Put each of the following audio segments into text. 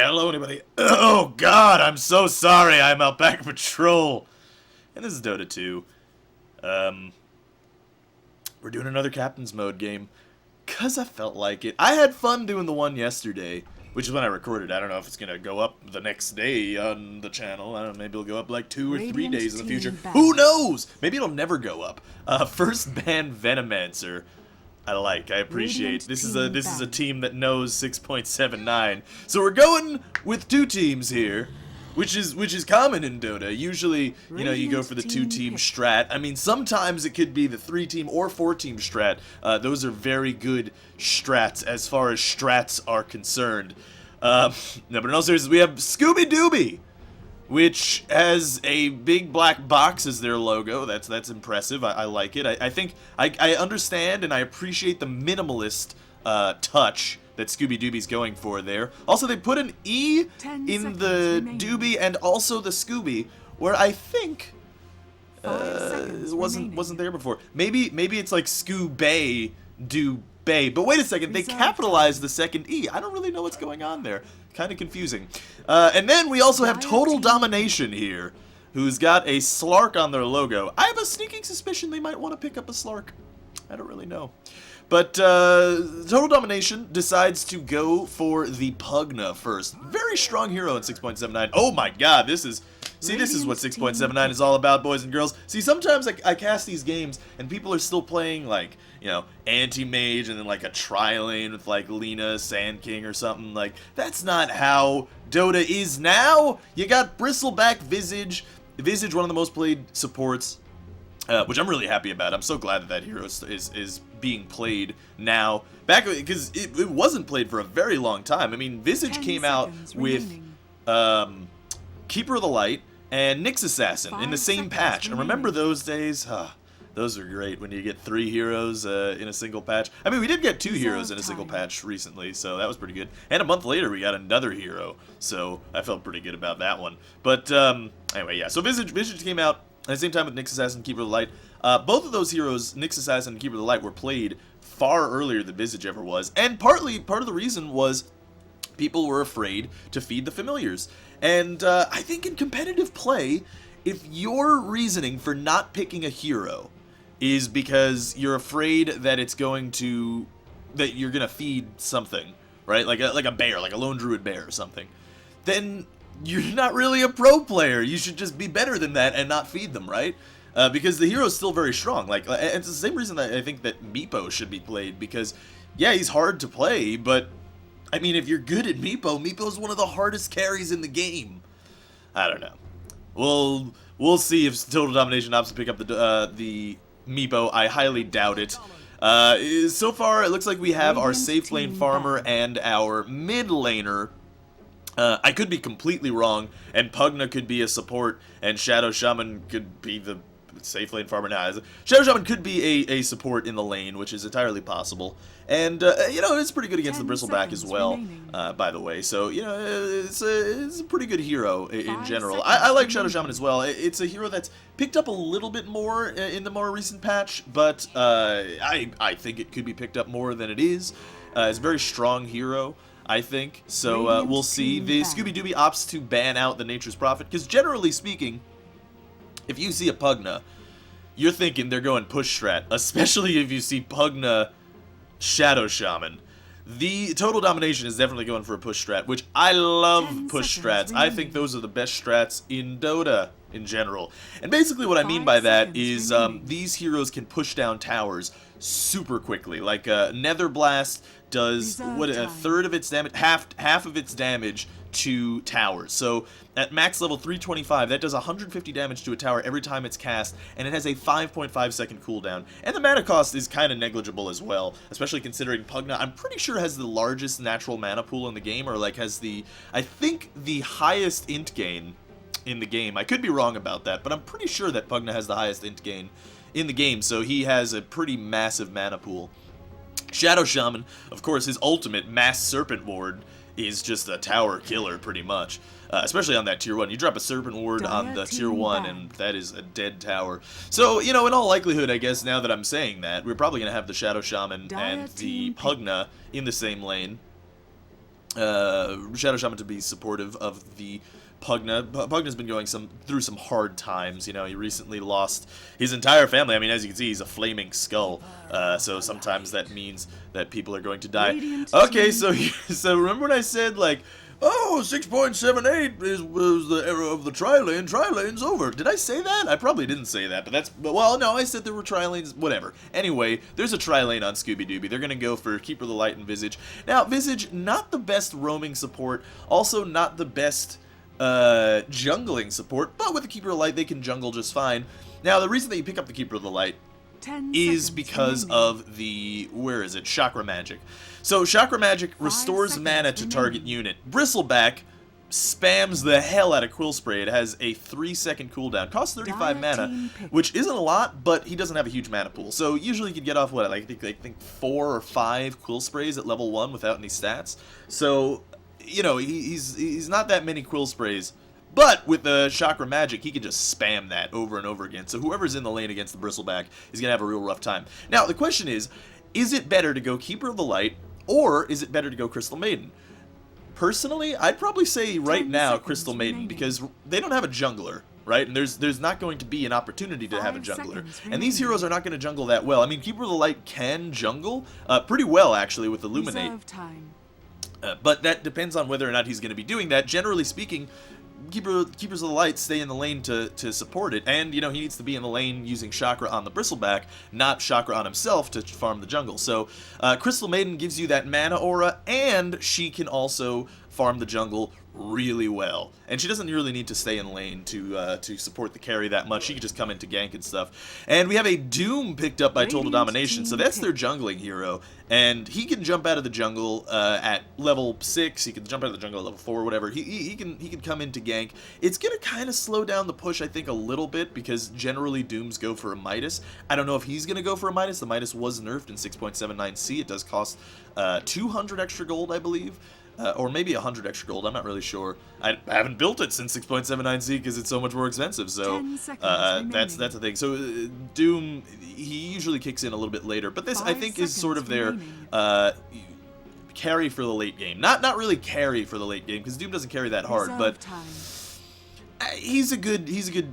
hello anybody. Oh god, I'm so sorry, I'm Alpacapatrol. And this is Dota 2. We're doing another Captain's Mode game, because I felt like it. I had fun doing the one yesterday, which is when I recorded. I don't know if it's going to go up the next day on the channel. I don't know, maybe it'll go up like 2 or 3 days in the future. Who knows? Maybe it'll never go up. First ban Venomancer. I appreciate. This is a team that knows 6.79. So we're going with 2 teams here, which is common in Dota. Usually, you know, you go for the 2-team strat. I mean, sometimes it could be the 3-team or 4-team strat. Those are very good strats as far as strats are concerned. No, but in all seriousness, we have Scooby Dooby, which has a big black box as their logo. That's impressive. I like it. I think I understand and I appreciate the minimalist touch that Scooby Dooby's going for there. Also, they put an E in the Doobie and also the Scooby, where I think it wasn't there before. Maybe it's like Scooby Doobay. But wait a second, they capitalized the second E. I don't really know what's going on there. Kind of confusing. And then we also have Total Domination here, who's got a Slark on their logo. I have a sneaking suspicion they might want to pick up a Slark. I don't really know. But Total Domination decides to go for the Pugna first. Very strong hero in 6.79. Oh my god, this is what 6.79 is all about, boys and girls. See, sometimes I cast these games and people are still playing like, you know, anti-mage and then like a tri-lane with like Lina, Sand King or something. Like, that's not how Dota is now. You got Bristleback Visage. Visage, one of the most played supports, which I'm really happy about. I'm so glad that hero is being played now. Back, because it wasn't played for a very long time. I mean, Visage came out with Keeper of the Light and Nyx Assassin in the same patch. And remember those days? Those are great when you get 3 heroes in a single patch. I mean, we did get 2 heroes in a single patch recently, so that was pretty good. And a month later, we got another hero, so I felt pretty good about that one. But anyway, yeah. So Visage came out at the same time with Nyx Assassin and Keeper of the Light. Both of those heroes, Nyx Assassin and Keeper of the Light, were played far earlier than Visage ever was. And part of the reason was people were afraid to feed the familiars. And I think in competitive play, if your reasoning for not picking a hero is because you're afraid that you're gonna feed something, right? Like a bear, like a lone druid bear or something, then you're not really a pro player. You should just be better than that and not feed them, right? Because the hero's still very strong. Like, it's the same reason that I think that Meepo should be played, because yeah, he's hard to play, but I mean, if you're good at Meepo's one of the hardest carries in the game. I don't know. We'll see if Total Domination opts to pick up the Meepo. I highly doubt it. So far, it looks like we have our safe lane farmer and our mid laner. I could be completely wrong, and Pugna could be a support, and Shadow Shaman could be the safe lane farmer. Now, Shadow Shaman could be a support in the lane, which is entirely possible. And, you know, it's pretty good against the Bristleback as well, by the way. So, you know, it's a pretty good hero in general. I like Shadow Shaman as well. It's a hero that's picked up a little bit more in the more recent patch, but I think it could be picked up more than it is. It's a very strong hero, I think. So we'll see. The Scooby Dooby opts to ban out the Nature's Prophet, because generally speaking, if you see a Pugna, you're thinking they're going push strat, especially if you see Pugna Shadow Shaman. The Total Domination is definitely going for a push strat, which I love push strats. I think those are the best strats in Dota in general. And basically what I mean by that is these heroes can push down towers super quickly. Like Nether Blast does a third of its damage, half of its damage to towers. So at max level 325, that does 150 damage to a tower every time it's cast, and it has a 5.5 second cooldown. And the mana cost is kind of negligible as well, especially considering Pugna, I'm pretty sure, has the largest natural mana pool in the game, or like has I think the highest int gain in the game. I could be wrong about that, but I'm pretty sure that Pugna has the highest int gain in the game, so he has a pretty massive mana pool. Shadow Shaman, of course, his ultimate, Mass Serpent Ward, is just a tower killer, pretty much. Especially on that tier 1. You drop a Serpent Ward on the tier 1, and that is a dead tower. So, you know, in all likelihood, I guess, now that I'm saying that, we're probably going to have the Shadow Shaman and the Pugna in the same lane. Shadow Shaman to be supportive of the Pugna. Pugna's been going through some hard times. You know, he recently lost his entire family. I mean, as you can see, he's a flaming skull. So sometimes that means that people are going to die. Okay, so remember when I said, like, oh, 6.78 was the era of the tri-lane. Tri-lane's over. Did I say that? I probably didn't say that, well, no, I said there were tri-lanes, whatever. Anyway, there's a tri-lane on Scooby-Dooby. They're going to go for Keeper of the Light and Visage. Now, Visage, not the best roaming support, also not the best jungling support, but with the Keeper of the Light, they can jungle just fine. Now, the reason that you pick up the Keeper of the Light is because of the, where is it, Chakra Magic. So, Chakra Magic restores mana to target unit. Bristleback spams the hell out of Quill Spray. It has a 3-second cooldown. Costs 35 mana, which isn't a lot, but he doesn't have a huge mana pool. So, usually you could get off, what, I think 4 or 5 Quill Sprays at level 1 without any stats. So, you know, he's not that many Quill Sprays. But with the Chakra Magic, he can just spam that over and over again. So whoever's in the lane against the Bristleback is going to have a real rough time. Now, the question is it better to go Keeper of the Light, or is it better to go Crystal Maiden? Personally, I'd probably say right now Crystal Maiden, because they don't have a jungler, right? And there's not going to be an opportunity to have a jungler. And these heroes are not going to jungle that well. I mean, Keeper of the Light can jungle pretty well, actually, with Illuminate. But that depends on whether or not he's going to be doing that. Generally speaking, Keepers of the Light stay in the lane to support it, and, you know, he needs to be in the lane using Chakra on the Bristleback, not Chakra on himself to farm the jungle. So, Crystal Maiden gives you that mana aura, and she can also farm the jungle really well. And she doesn't really need to stay in lane to support the carry that much. She can just come into gank and stuff. And we have a Doom picked up by Total Domination, so that's their jungling hero. And he can jump out of the jungle at level 6, he can jump out of the jungle at level 4, whatever. He can come into gank. It's going to kind of slow down the push, I think, a little bit, because generally Dooms go for a Midas. I don't know if he's going to go for a Midas. The Midas was nerfed in 6.79C. It does cost 200 extra gold, I believe. Or maybe 100 extra gold, I'm not really sure. I haven't built it since 6.79C because it's so much more expensive, so that's the thing. So Doom, he usually kicks in a little bit later, but this, I think, is sort of their carry for the late game. Not really carry for the late game, because Doom doesn't carry that hard, but he's a good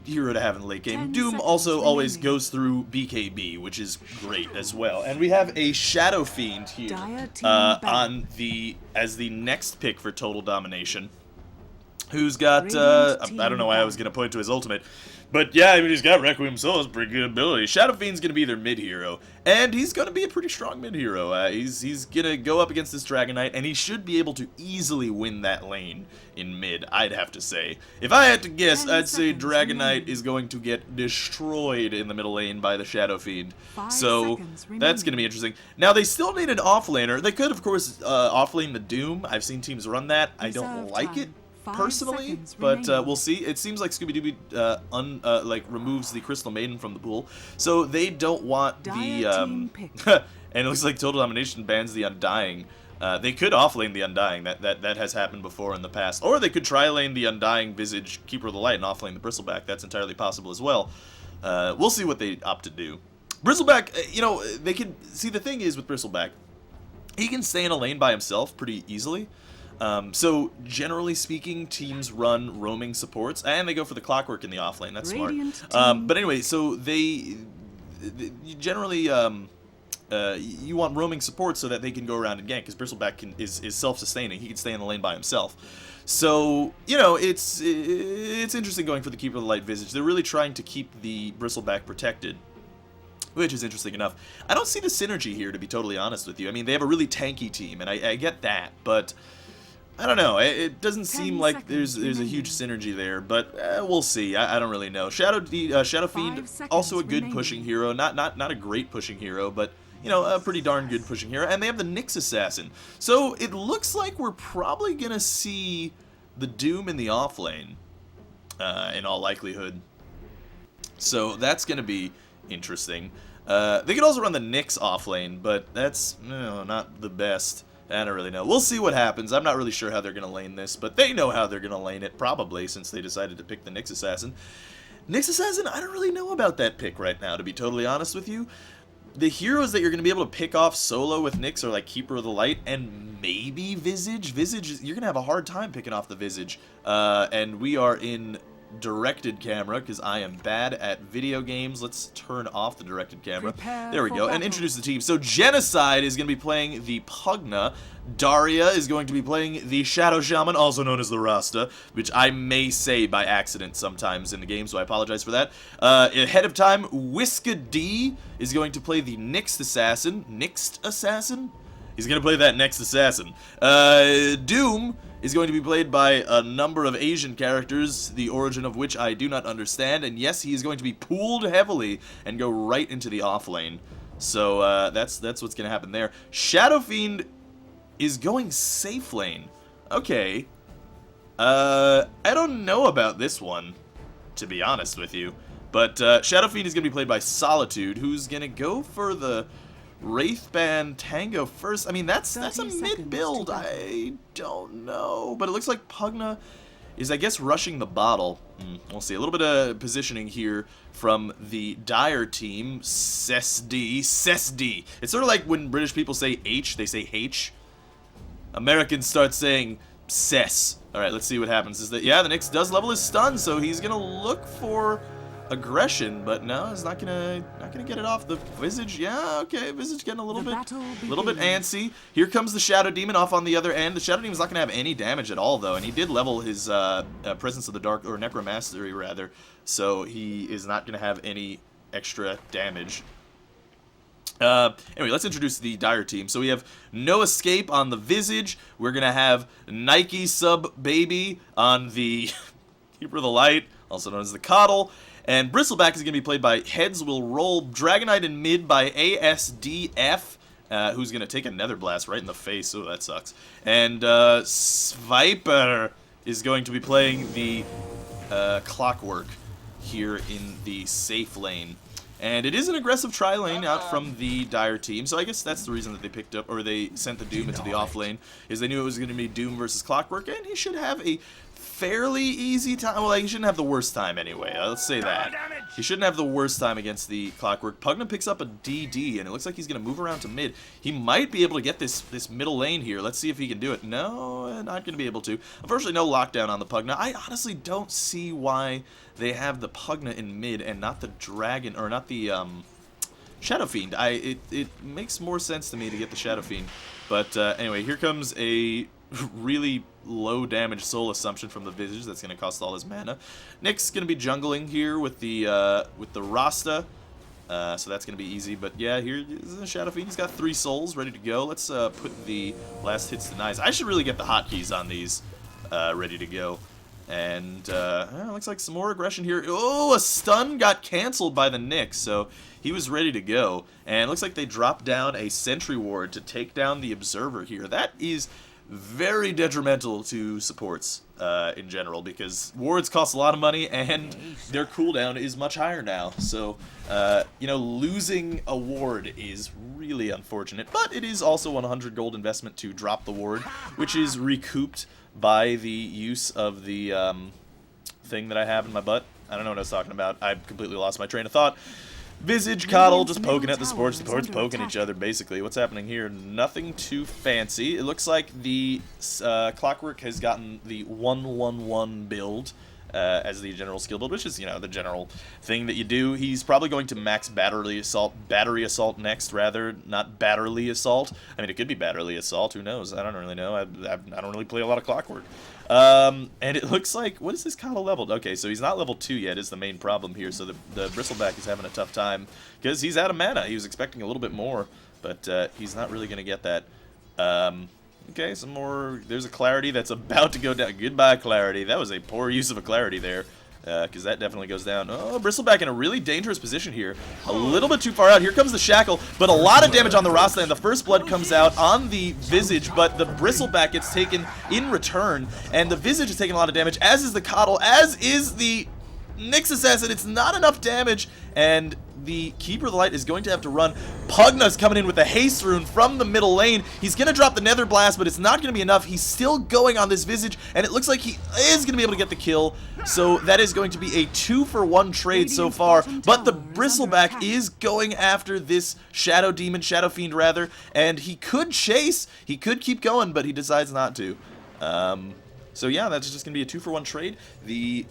hero to have in the late game. Doom also always goes through BKB, which is great as well. And we have a Shadow Fiend here as the next pick for Total Domination, who's got I don't know why I was gonna point to his ultimate. But yeah, I mean, he's got Requiem Soul, it's pretty good ability. Shadow Fiend's going to be their mid-hero, and he's going to be a pretty strong mid-hero. He's going to go up against this Dragon Knight, and he should be able to easily win that lane in mid, I'd have to say. If I had to guess, I'd say Dragon Knight is going to get destroyed in the middle lane by the Shadow Fiend. So that's going to be interesting. Now, they still need an offlaner. They could, of course, offlane the Doom. I've seen teams run that. I don't like it personally, but we'll see. It seems like Scooby-Dooby removes the Crystal Maiden from the pool, so they don't want the and it looks like Total Domination bans the Undying. They could offlane the Undying. That has happened before in the past, or they could tri-lane the Undying Visage Keeper of the Light and offlane the Bristleback. That's entirely possible as well. We'll see what they opt to do. Bristleback, you know, they can see. The thing is with Bristleback, he can stay in a lane by himself pretty easily. So, generally speaking, teams run roaming supports, and they go for the Clockwork in the offlane. That's smart. But anyway, so they generally, you want roaming support so that they can go around and gank, because Bristleback is self-sustaining. He can stay in the lane by himself. So, you know, it's interesting going for the Keeper of the Light Visage. They're really trying to keep the Bristleback protected, which is interesting enough. I don't see the synergy here, to be totally honest with you. I mean, they have a really tanky team, and I get that, but I don't know. It doesn't seem like there's a huge synergy there, but we'll see. I don't really know. Shadow Fiend, also a good pushing hero. Not a great pushing hero, but, you know, a pretty darn good pushing hero. And they have the Nyx Assassin. So it looks like we're probably going to see the Doom in the offlane, in all likelihood. So that's going to be interesting. They could also run the Nyx offlane, but that's not the best. I don't really know. We'll see what happens. I'm not really sure how they're going to lane this, but they know how they're going to lane it, probably, since they decided to pick the Nyx Assassin. Nyx Assassin, I don't really know about that pick right now, to be totally honest with you. the heroes that you're going to be able to pick off solo with Nyx are like Keeper of the Light and maybe Visage. Visage, you're going to have a hard time picking off the Visage. And we are in directed camera because I am bad at video games. Let's turn off the directed camera. There we go. And introduce the team. So Genocide is going to be playing the Pugna. Daria is going to be playing the Shadow Shaman, also known as the Rasta, which I may say by accident sometimes in the game, so I apologize for that. Ahead of time, Whiska D is going to play the Nyx Assassin. Nyx Assassin? He's going to play that Nyx Assassin. Doom is going to be played by a number of Asian characters, the origin of which I do not understand, and yes, he is going to be pooled heavily and go right into the off lane. So that's what's going to happen there. Shadow Fiend is going safe lane. Okay. I don't know about this one, to be honest with you. But Shadow Fiend is going to be played by Solitude, who's going to go for the Wraithband Tango first. I mean, that's a mid build. I don't know. But it looks like Pugna is, I guess, rushing the bottle. We'll see. A little bit of positioning here from the Dire team. Cesd. It's sort of like when British people say H, they say H. Americans start saying Cess. Alright, let's see what happens. Is that, yeah, the Nyx does level his stun, so he's gonna look for aggression, but no, he's not gonna get it off. The Visage, yeah, okay, Visage getting a little bit antsy. Here comes the Shadow Demon off on the other end. The Shadow Demon's not gonna have any damage at all, though, and he did level his Presence of the Dark, or Necromastery rather, so he is not gonna have any extra damage. Anyway, let's introduce the Dire team. So we have No Escape on the Visage. We're gonna have Nike Sub Baby on the Keeper of the Light, also known as the Coddle. And Bristleback is going to be played by Heads Will Roll. Dragonite in mid by ASDF, who's going to take a Nether Blast right in the face. Oh, that sucks. And Sviper is going to be playing the Clockwork here in the safe lane. And it is an aggressive tri-lane out from the Dire team, so I guess that's the reason that they picked up, or they sent the Doom into the off lane, is they knew it was going to be Doom versus Clockwork, and he should have a fairly easy time. Well, he shouldn't have the worst time anyway. Let's say that. He shouldn't have the worst time against the Clockwork. Pugna picks up a DD, and it looks like he's going to move around to mid. He might be able to get this middle lane here. Let's see if he can do it. No, not going to be able to. Unfortunately, no lockdown on the Pugna. I honestly don't see why they have the Pugna in mid and not the Dragon, or not the Shadow Fiend. It makes more sense to me to get the Shadow Fiend. But anyway, here comes a really low damage soul assumption from the Visage that's going to cost all his mana. Nick's going to be jungling here with the Rasta, so that's going to be easy. But yeah, here is the Shadow Fiend. He's got 3 souls ready to go. Let's put the last hits denies. I should really get the hotkeys on these ready to go. And looks like some more aggression here. Oh, a stun got canceled by the Nyx, so he was ready to go. And it looks like they dropped down a Sentry Ward to take down the Observer here. That is very detrimental to supports in general, because wards cost a lot of money and their cooldown is much higher now. So, you know, losing a ward is really unfortunate, but it is also 100 gold investment to drop the ward, which is recouped by the use of the thing that I have in my butt. I don't know what I was talking about. I completely lost my train of thought. Visage, Coddle, just poking at the supports poking each other, basically. What's happening here? Nothing too fancy. It looks like the Clockwork has gotten the 1-1-1 build as the general skill build, which is, you know, the general thing that you do. He's probably going to max Battery Assault next, rather, not Battery Assault. I mean, it could be Battery Assault, who knows? I don't really know. I don't really play a lot of Clockwork. And it looks like, what is this Coddle leveled? Okay, so he's not level 2 yet is the main problem here, so the Bristleback is having a tough time, because he's out of mana. He was expecting a little bit more, but he's not really going to get that. Okay, some more. There's a Clarity that's about to go down. Goodbye, Clarity. That was a poor use of a Clarity there, because that definitely goes down. Oh, Bristleback in a really dangerous position here. A little bit too far out. Here comes the Shackle, but a lot of damage on the Rasta, and the First Blood comes out on the Visage, but the Bristleback gets taken in return, and the Visage is taking a lot of damage, as is the Coddle, as is the Nyx Assassin. It's not enough damage, and the Keeper of the Light is going to have to run. Pugna's coming in with a haste rune from the middle lane. He's going to drop the Nether Blast, but it's not going to be enough. He's still going on this Visage, and it looks like he is going to be able to get the kill. So that is going to be a 2-for-1 trade so far. But the Bristleback is going after this Shadow Demon, Shadow Fiend rather, and he could chase. He could keep going, but he decides not to. So yeah, that's just going to be a 2-for-1 trade. The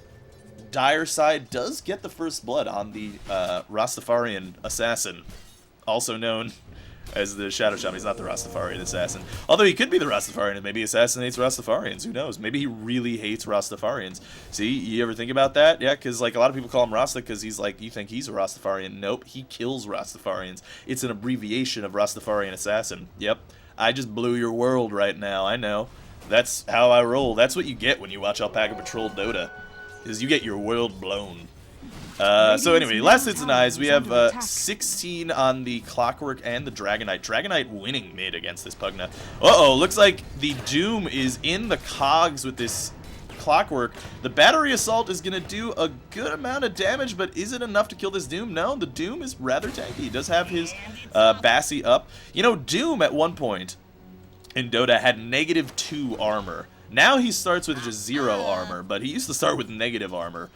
Dire side does get the first blood on the Rastafarian Assassin, also known as the Shadow Shaman. He's not the Rastafarian Assassin. Although he could be the Rastafarian and maybe assassinates Rastafarians. Who knows? Maybe he really hates Rastafarians. See, you ever think about that? Yeah, because like a lot of people call him Rasta because he's like, you think he's a Rastafarian. Nope, he kills Rastafarians. It's an abbreviation of Rastafarian Assassin. Yep, I just blew your world right now. I know. That's how I roll. That's what you get when you watch Alpacapatrol DotA. Is you get your world blown. So anyway, last hits and eyes, we have 16 on the Clockwork and the Dragonite. Dragonite winning mid against this Pugna. Uh-oh, looks like the Doom is in the cogs with this Clockwork. The Battery Assault is going to do a good amount of damage, but is it enough to kill this Doom? No, the Doom is rather tanky. He does have his Bassi up. You know, Doom at one point in Dota had -2 armor. Now he starts with just 0 armor, but he used to start with negative armor.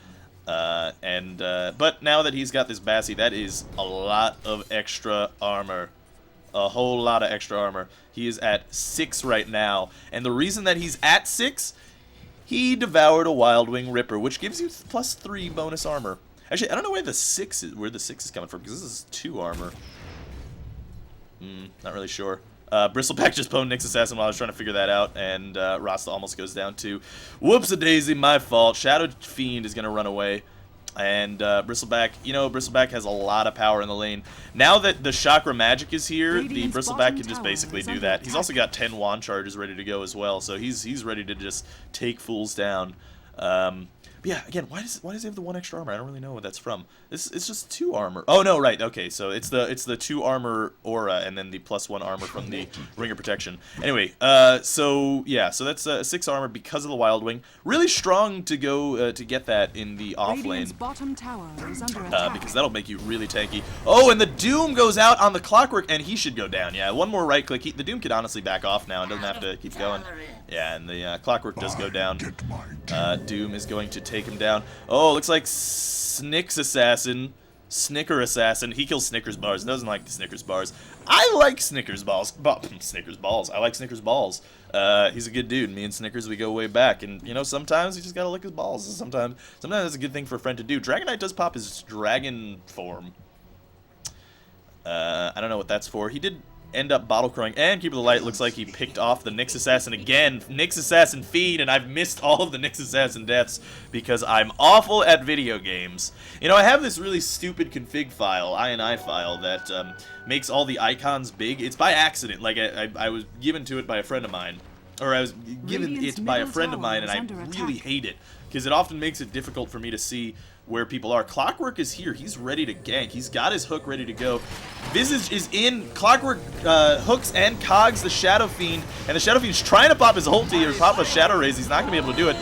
But now that he's got this Bassi, that is a lot of extra armor. A whole lot of extra armor. He is at 6 right now. And the reason that he's at 6, he devoured a Wild Wing Ripper, which gives you +3 bonus armor. Actually, I don't know where the 6 is coming from, because this is 2 armor. Not really sure. Bristleback just pwned Nyx Assassin while I was trying to figure that out, and Rasta almost goes down too. Whoops-a-daisy, my fault. Shadow Fiend is going to run away. And Bristleback, you know, Bristleback has a lot of power in the lane. Now that the Chakra Magic is here, the Bristleback can just basically do that. He's also got 10 wand charges ready to go as well, so he's ready to just take fools down. But yeah, again, why does he have the 1 extra armor? I don't really know what that's from. It's just 2 armor. Oh no, right, okay, so it's the 2 armor aura and then the +1 armor from the Ring of Protection. Anyway, so yeah, so that's 6 armor because of the Wild Wing. Really strong to go to get that in the off lane. Bottom tower is under attack. Because that'll make you really tanky. Oh, and the Doom goes out on the Clockwork, and he should go down. Yeah, one more right click. The Doom could honestly back off now and doesn't have to keep going. Yeah, and the Clockwork does go down. Doom is going to take him down. Oh, looks like Snicker Assassin. He kills Snickers bars. Doesn't like the Snickers bars. I like Snickers balls. Snickers balls. I like Snickers balls. He's a good dude. Me and Snickers, we go way back. And, you know, sometimes you just gotta lick his balls. Sometimes that's a good thing for a friend to do. Dragonite does pop his dragon form. I don't know what that's for. He did end up bottle crowing, and Keeper of the Light looks like he picked off the Nyx Assassin again. Nyx Assassin feed, and I've missed all of the Nyx Assassin deaths because I'm awful at video games. You know, I have this really stupid config file, INI file, that makes all the icons big. It's by accident. Like, I was given to it by a friend of mine. Or I was given it by a friend of mine, and I really hate it, because it often makes it difficult for me to see where people are. Clockwork is here. He's ready to gank. He's got his hook ready to go. Visage is in. Clockwork hooks and cogs the Shadow Fiend, and the Shadow Fiend's trying to pop his ulti or pop a Shadow Raise. He's not going to be able to do it.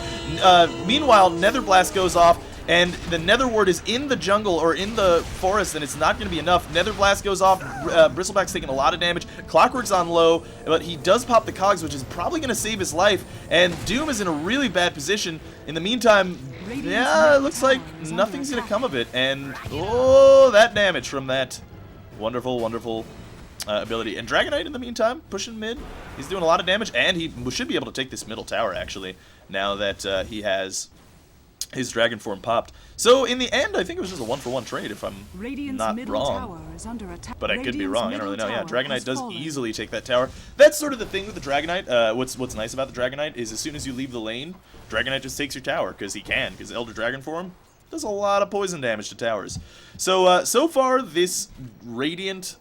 Meanwhile, Nether Blast goes off, and the Nether Ward is in the jungle or in the forest, and it's not going to be enough. Nether Blast goes off. Bristleback's taking a lot of damage. Clockwork's on low, but he does pop the cogs, which is probably going to save his life, and Doom is in a really bad position. In the meantime, yeah, it looks like nothing's going to come of it, and oh, that damage from that wonderful, wonderful ability. And Dragonite, in the meantime, pushing mid. He's doing a lot of damage, and he should be able to take this middle tower, actually, now that he has his dragon form popped. So in the end, I think it was just a 1-for-1 trade, if I'm not wrong. But I could be wrong. I don't really know. Yeah, Dragonite does easily take that tower. That's sort of the thing with the Dragonite. What's nice about the Dragonite is as soon as you leave the lane, Dragonite just takes your tower, because he can, because Elder Dragon form does a lot of poison damage to towers. So so far this Radiant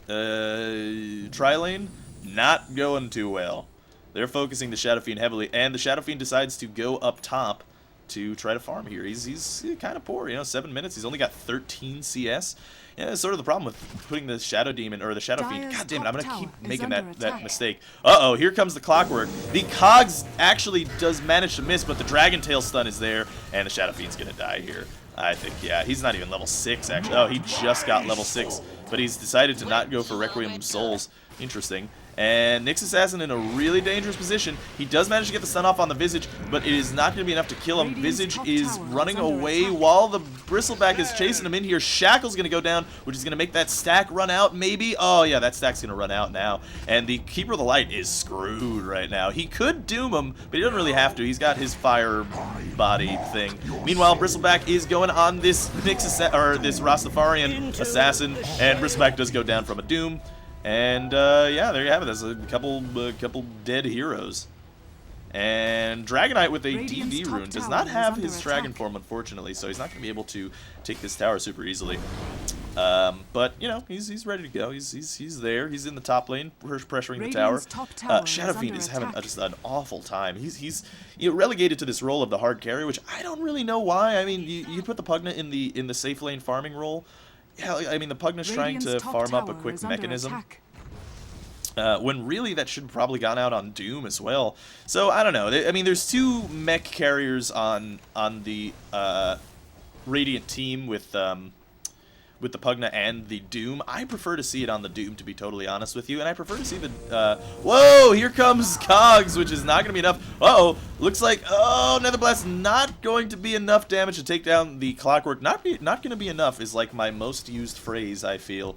tri-lane not going too well. They're focusing the Shadow Fiend heavily, and the Shadow Fiend decides to go up top to try to farm here. He's kind of poor, you know, 7 minutes. He's only got 13 CS. Yeah, that's sort of the problem with putting the Shadow Demon, or the Shadow Fiend. God damn it, I'm going to keep making that mistake. Uh-oh, here comes the Clockwork. The Cogs actually does manage to miss, but the Dragon Tail stun is there, and the Shadow Fiend's going to die here. I think, yeah. He's not even level 6, actually. Oh, he just got level 6. But he's decided to not go for Requiem Souls. Interesting. And Nyx Assassin in a really dangerous position. He does manage to get the stun off on the Visage, but it is not going to be enough to kill him. Visage is running away while the Bristleback is chasing him in here. Shackle's going to go down, which is going to make that stack run out, maybe. Oh, yeah, that stack's going to run out now. And the Keeper of the Light is screwed right now. He could doom him, but he doesn't really have to. He's got his fire body thing. Meanwhile, Bristleback is going on this this Rastafarian Assassin, and Bristleback does go down from a doom. And, yeah, there you have it. There's a couple dead heroes. And Dragonite with a DD rune does not have his Dragon form, unfortunately, so he's not going to be able to take this tower super easily. But, you know, he's ready to go. He's there. He's in the top lane, pressuring the tower. Shadow Fiend is having just an awful time. He's relegated to this role of the hard carry, which I don't really know why. I mean, you put the Pugna in the safe lane farming role. Yeah, I mean, the Pugna's trying to farm up a quick mechanism. When really that should have probably gone out on Doom as well. So, I don't know. I mean, there's 2 mech carriers on the Radiant team with the Pugna and the Doom. I prefer to see it on the Doom, to be totally honest with you. And I prefer to see the... whoa! Here comes Cogs, which is not going to be enough. Uh-oh! Looks like... Oh, Nether Blast not going to be enough damage to take down the Clockwork. Not going to be enough is like my most used phrase, I feel.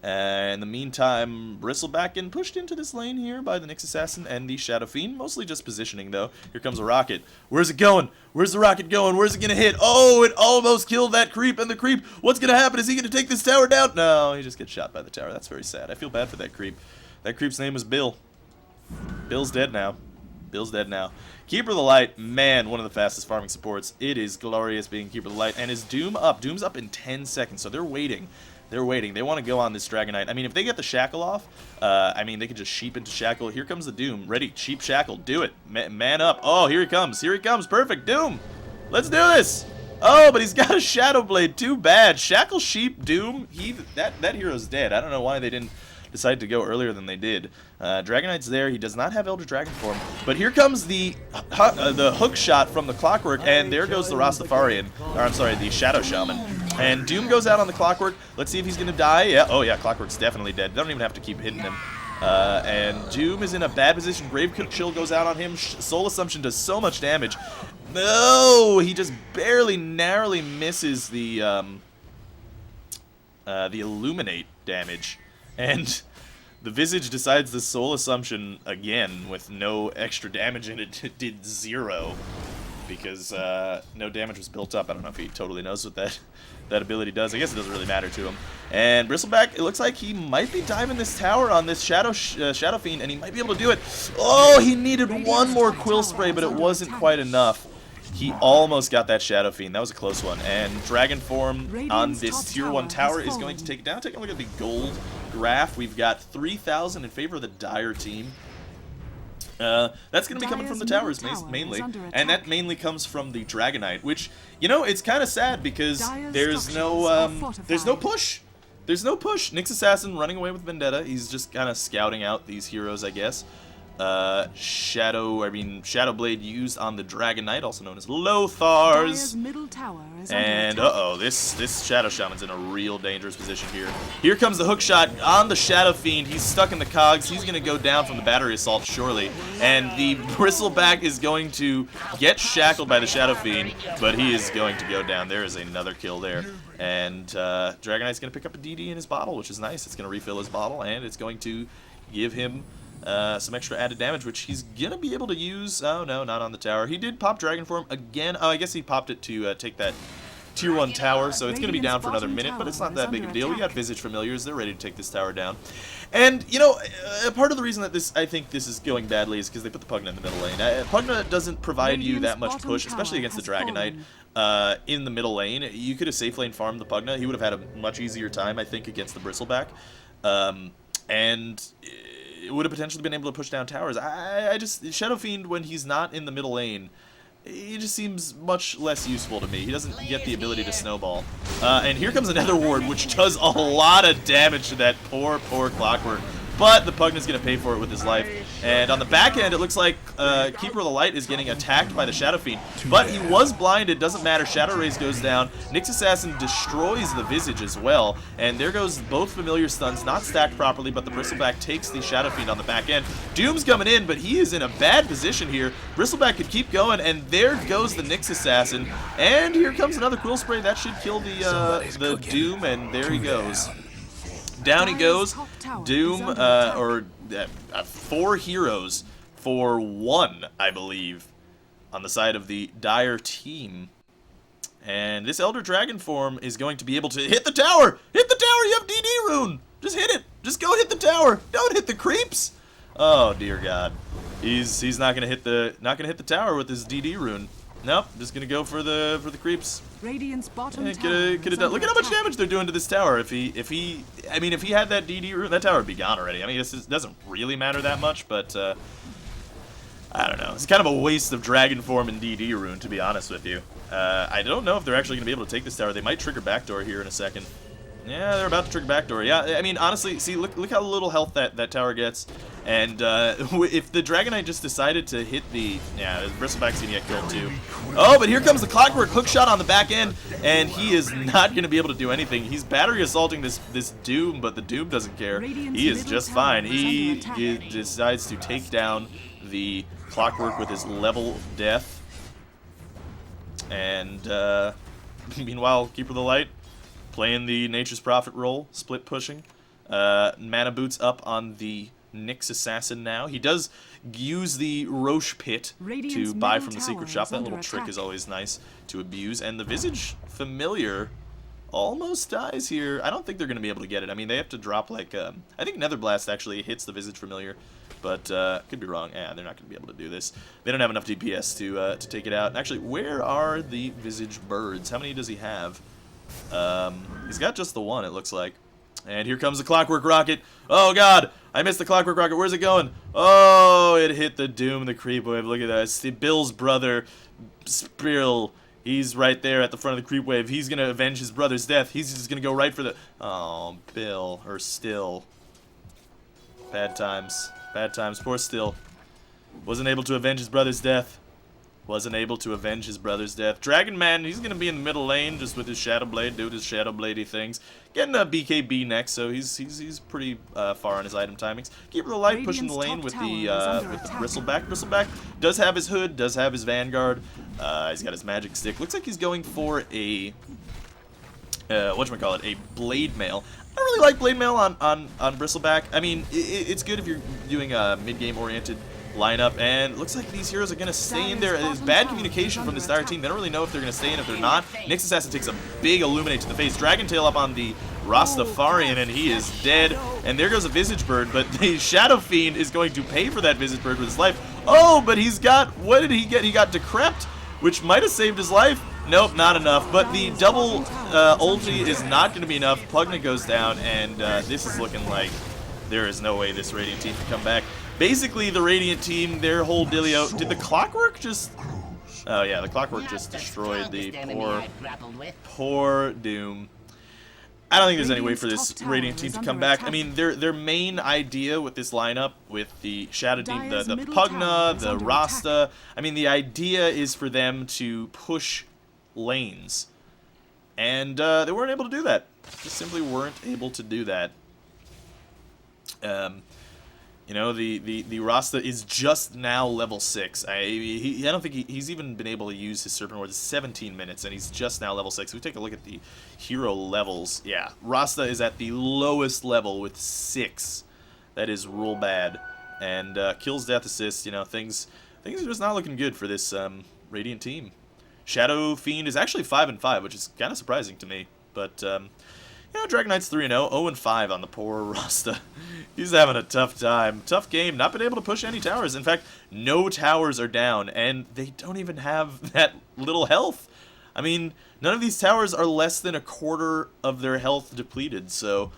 In the meantime, Bristleback getting pushed into this lane here by the Nyx Assassin and the Shadow Fiend. Mostly just positioning, though. Here comes a rocket. Where's it going? Where's the rocket going? Where's it going to hit? Oh, it almost killed that creep. And the creep, what's going to happen? Is he going to take this tower down? No, he just gets shot by the tower. That's very sad. I feel bad for that creep. That creep's name is Bill. Bill's dead now. Bill's dead now. Keeper of the Light, man, one of the fastest farming supports. It is glorious being Keeper of the Light. And is Doom up? Doom's up in 10 seconds, so they're waiting. They're waiting. They want to go on this Dragonite. I mean, if they get the Shackle off, I mean, they could just sheep into Shackle. Here comes the Doom. Ready. Sheep Shackle. Do it. Man up. Oh, here he comes. Here he comes. Perfect. Doom. Let's do this. Oh, but he's got a Shadow Blade. Too bad. Shackle, Sheep, Doom. That hero's dead. I don't know why they didn't decide to go earlier than they did. Dragonite's there. He does not have Elder Dragon form. But here comes the hook shot from the Clockwork, and there goes the Rastafarian. Or, I'm sorry, the Shadow Shaman. And Doom goes out on the Clockwork. Let's see if he's going to die. Yeah. Oh, yeah, Clockwork's definitely dead. They don't even have to keep hitting him. And Doom is in a bad position. Grave Chill goes out on him. Soul Assumption does so much damage. No! He just barely, narrowly misses the Illuminate damage. And the Visage decides the Soul Assumption again with no extra damage in it. It did 0. Because no damage was built up. I don't know if he totally knows what that ability does. I guess it doesn't really matter to him. And Bristleback, it looks like he might be diving this tower on this Shadow Fiend, and he might be able to do it. Oh, he needed one more Quill Spray, but it wasn't quite enough. He almost got that Shadow Fiend. That was a close one. And Dragon Form on this Tier 1 tower is going to take it down. Take a look at the gold graph. We've got 3,000 in favor of the Dire team. That's going to be coming from the towers mainly, and that mainly comes from the Dragonite, which, you know, it's kind of sad because there's no push. There's no push. Nyx Assassin running away with Vendetta. He's just kind of scouting out these heroes, I guess. Shadow Blade used on the Dragonite, also known as Lothar's. And uh-oh, this Shadow Shaman's in a real dangerous position here. Here comes the hook shot on the Shadow Fiend. He's stuck in the cogs. He's gonna go down from the battery assault surely. And the Bristleback is going to get shackled by the Shadow Fiend, but he is going to go down. There is another kill there. And Dragonite's gonna pick up a DD in his bottle, which is nice. It's gonna refill his bottle, and it's going to give him some extra added damage, which he's gonna be able to use. Oh no, not on the tower. He did pop Dragon Form again. Oh, I guess he popped it to take that Tier 1 tower, so it's gonna be down for another minute, but it's not that big of a deal. We got Visage Familiars. They're ready to take this tower down. And, you know, part of the reason that I think this is going badly is because they put the Pugna in the middle lane. Pugna doesn't provide you that much push, especially against the Dragonite in the middle lane. You could have safe lane farmed the Pugna. He would have had a much easier time, I think, against the Bristleback. And it would have potentially been able to push down towers. I just, Shadow Fiend, when he's not in the middle lane, he just seems much less useful to me. He doesn't get the ability to snowball. And here comes another ward, which does a lot of damage to that poor Clockwork. but the Pugna's going to pay for it with his life. And on the back end, it looks like Keeper of the Light is getting attacked by the Shadow Fiend, but he was blinded. Doesn't matter. Shadow Rays goes down. Nyx Assassin destroys the Visage as well, and there goes both familiar stuns, not stacked properly, but the Bristleback takes the Shadow Fiend on the back end. Doom's coming in, but he is in a bad position here. Bristleback could keep going, and there goes the Nyx Assassin, and here comes another Quill Spray. That should kill the Doom, and there he goes. Down he goes. Doom, or 4 heroes for 1, I believe, on the side of the Dire team. And this Elder Dragon form is going to be able to hit the tower! Hit the tower! You have DD rune! Just hit it! Just go hit the tower! Don't hit the creeps! Oh dear God. He's not gonna hit the tower with his DD rune. Nope, just gonna go for the creeps. Radiant's bottom Yeah, tower could have done. Look at how much damage they're doing to this tower. If he had that DD rune, that tower would be gone already. I mean, this doesn't really matter that much, but I don't know. It's kind of a waste of Dragon Form and DD rune, to be honest with you. I don't know if they're actually gonna be able to take this tower. They might trigger backdoor here in a second. Yeah, they're about to trigger backdoor. Yeah, I mean, honestly, see, look how little health that tower gets. And if the Dragonite just decided to hit the... Yeah, Bristleback's gonna get killed too. Oh, but here comes the Clockwork hook shot on the back end, and he is not gonna be able to do anything. He's battery assaulting this Doom, but the Doom doesn't care. He is just fine. He decides to take down the Clockwork with his level death. And meanwhile, Keeper of the Light playing the Nature's Prophet role, split pushing. Mana Boots up on the Nyx Assassin now. He does use the Roche Pit to buy from the secret shop. That little trick is always nice to abuse. And the Visage Familiar almost dies here. I don't think they're going to be able to get it. I mean, they have to drop like... I think Nether Blast actually hits the Visage Familiar, but could be wrong. Yeah, they're not going to be able to do this. They don't have enough DPS to take it out. Actually, where are the Visage Birds? How many does he have? He's got just the one, it looks like. And here comes the Clockwork Rocket. Oh God, I missed the Clockwork Rocket. Where's it going? Oh, it hit the Doom, the Creep Wave. Look at that. It's Bill's brother, Spill. He's right there at the front of the Creep Wave. He's gonna avenge his brother's death. He's just gonna go right for the... Oh, Bill, or Still. Bad times. Bad times. Poor Still. Wasn't able to avenge his brother's death. Wasn't able to avenge his brother's death. Dragon Man, he's going to be in the middle lane just with his Shadow Blade, doing his Shadow Bladey things. Getting a BKB next, so he's pretty far on his item timings. Keeper of the Light pushing the lane with the Bristleback. Bristleback does have his Hood, does have his Vanguard. He's got his Magic Stick. Looks like he's going for a... whatchamacallit? A Blade Mail. I don't really like Blade Mail on Bristleback. I mean, it's good if you're doing a mid-game oriented lineup, and it looks like these heroes are going to stay in there. There's bad communication from this Dire team. They don't really know if they're going to stay in, if they're not. Nyx Assassin takes a big Illuminate to the face. Dragon Tail up on the Rastafarian, and he is dead. And there goes a Visage Bird, but the Shadow Fiend is going to pay for that Visage Bird with his life. Oh, but he's got... What did he get? He got Decrept, which might have saved his life. Nope, not enough. But the double ulti is not going to be enough. Pugna goes down, and this is looking like there is no way this Radiant team can come back. Basically, the Radiant team, their whole dealio... Did the Clockwork just... Oh, yeah, the Clockwork just destroyed the poor Doom. I don't think there's any way for this Radiant team to come back. I mean, their main idea with this lineup, with the Shadow Team, the Pugna, the Rasta, I mean, the idea is for them to push lanes. And they weren't able to do that. Just simply weren't able to do that. You know, the Rasta is just now level 6. I don't think he's even been able to use his Serpent Ward 17 minutes, and he's just now level 6. If we take a look at the hero levels, yeah, Rasta is at the lowest level with 6. That is real bad. And kills, death, assist, you know, things are just not looking good for this Radiant team. Shadow Fiend is actually 5-5, which is kind of surprising to me, but... You know, Dragonite's 3-0, 0-5 on the poor Rasta. He's having a tough time. Tough game. Not been able to push any towers. In fact, no towers are down, and they don't even have that little health. I mean, none of these towers are less than a quarter of their health depleted, so,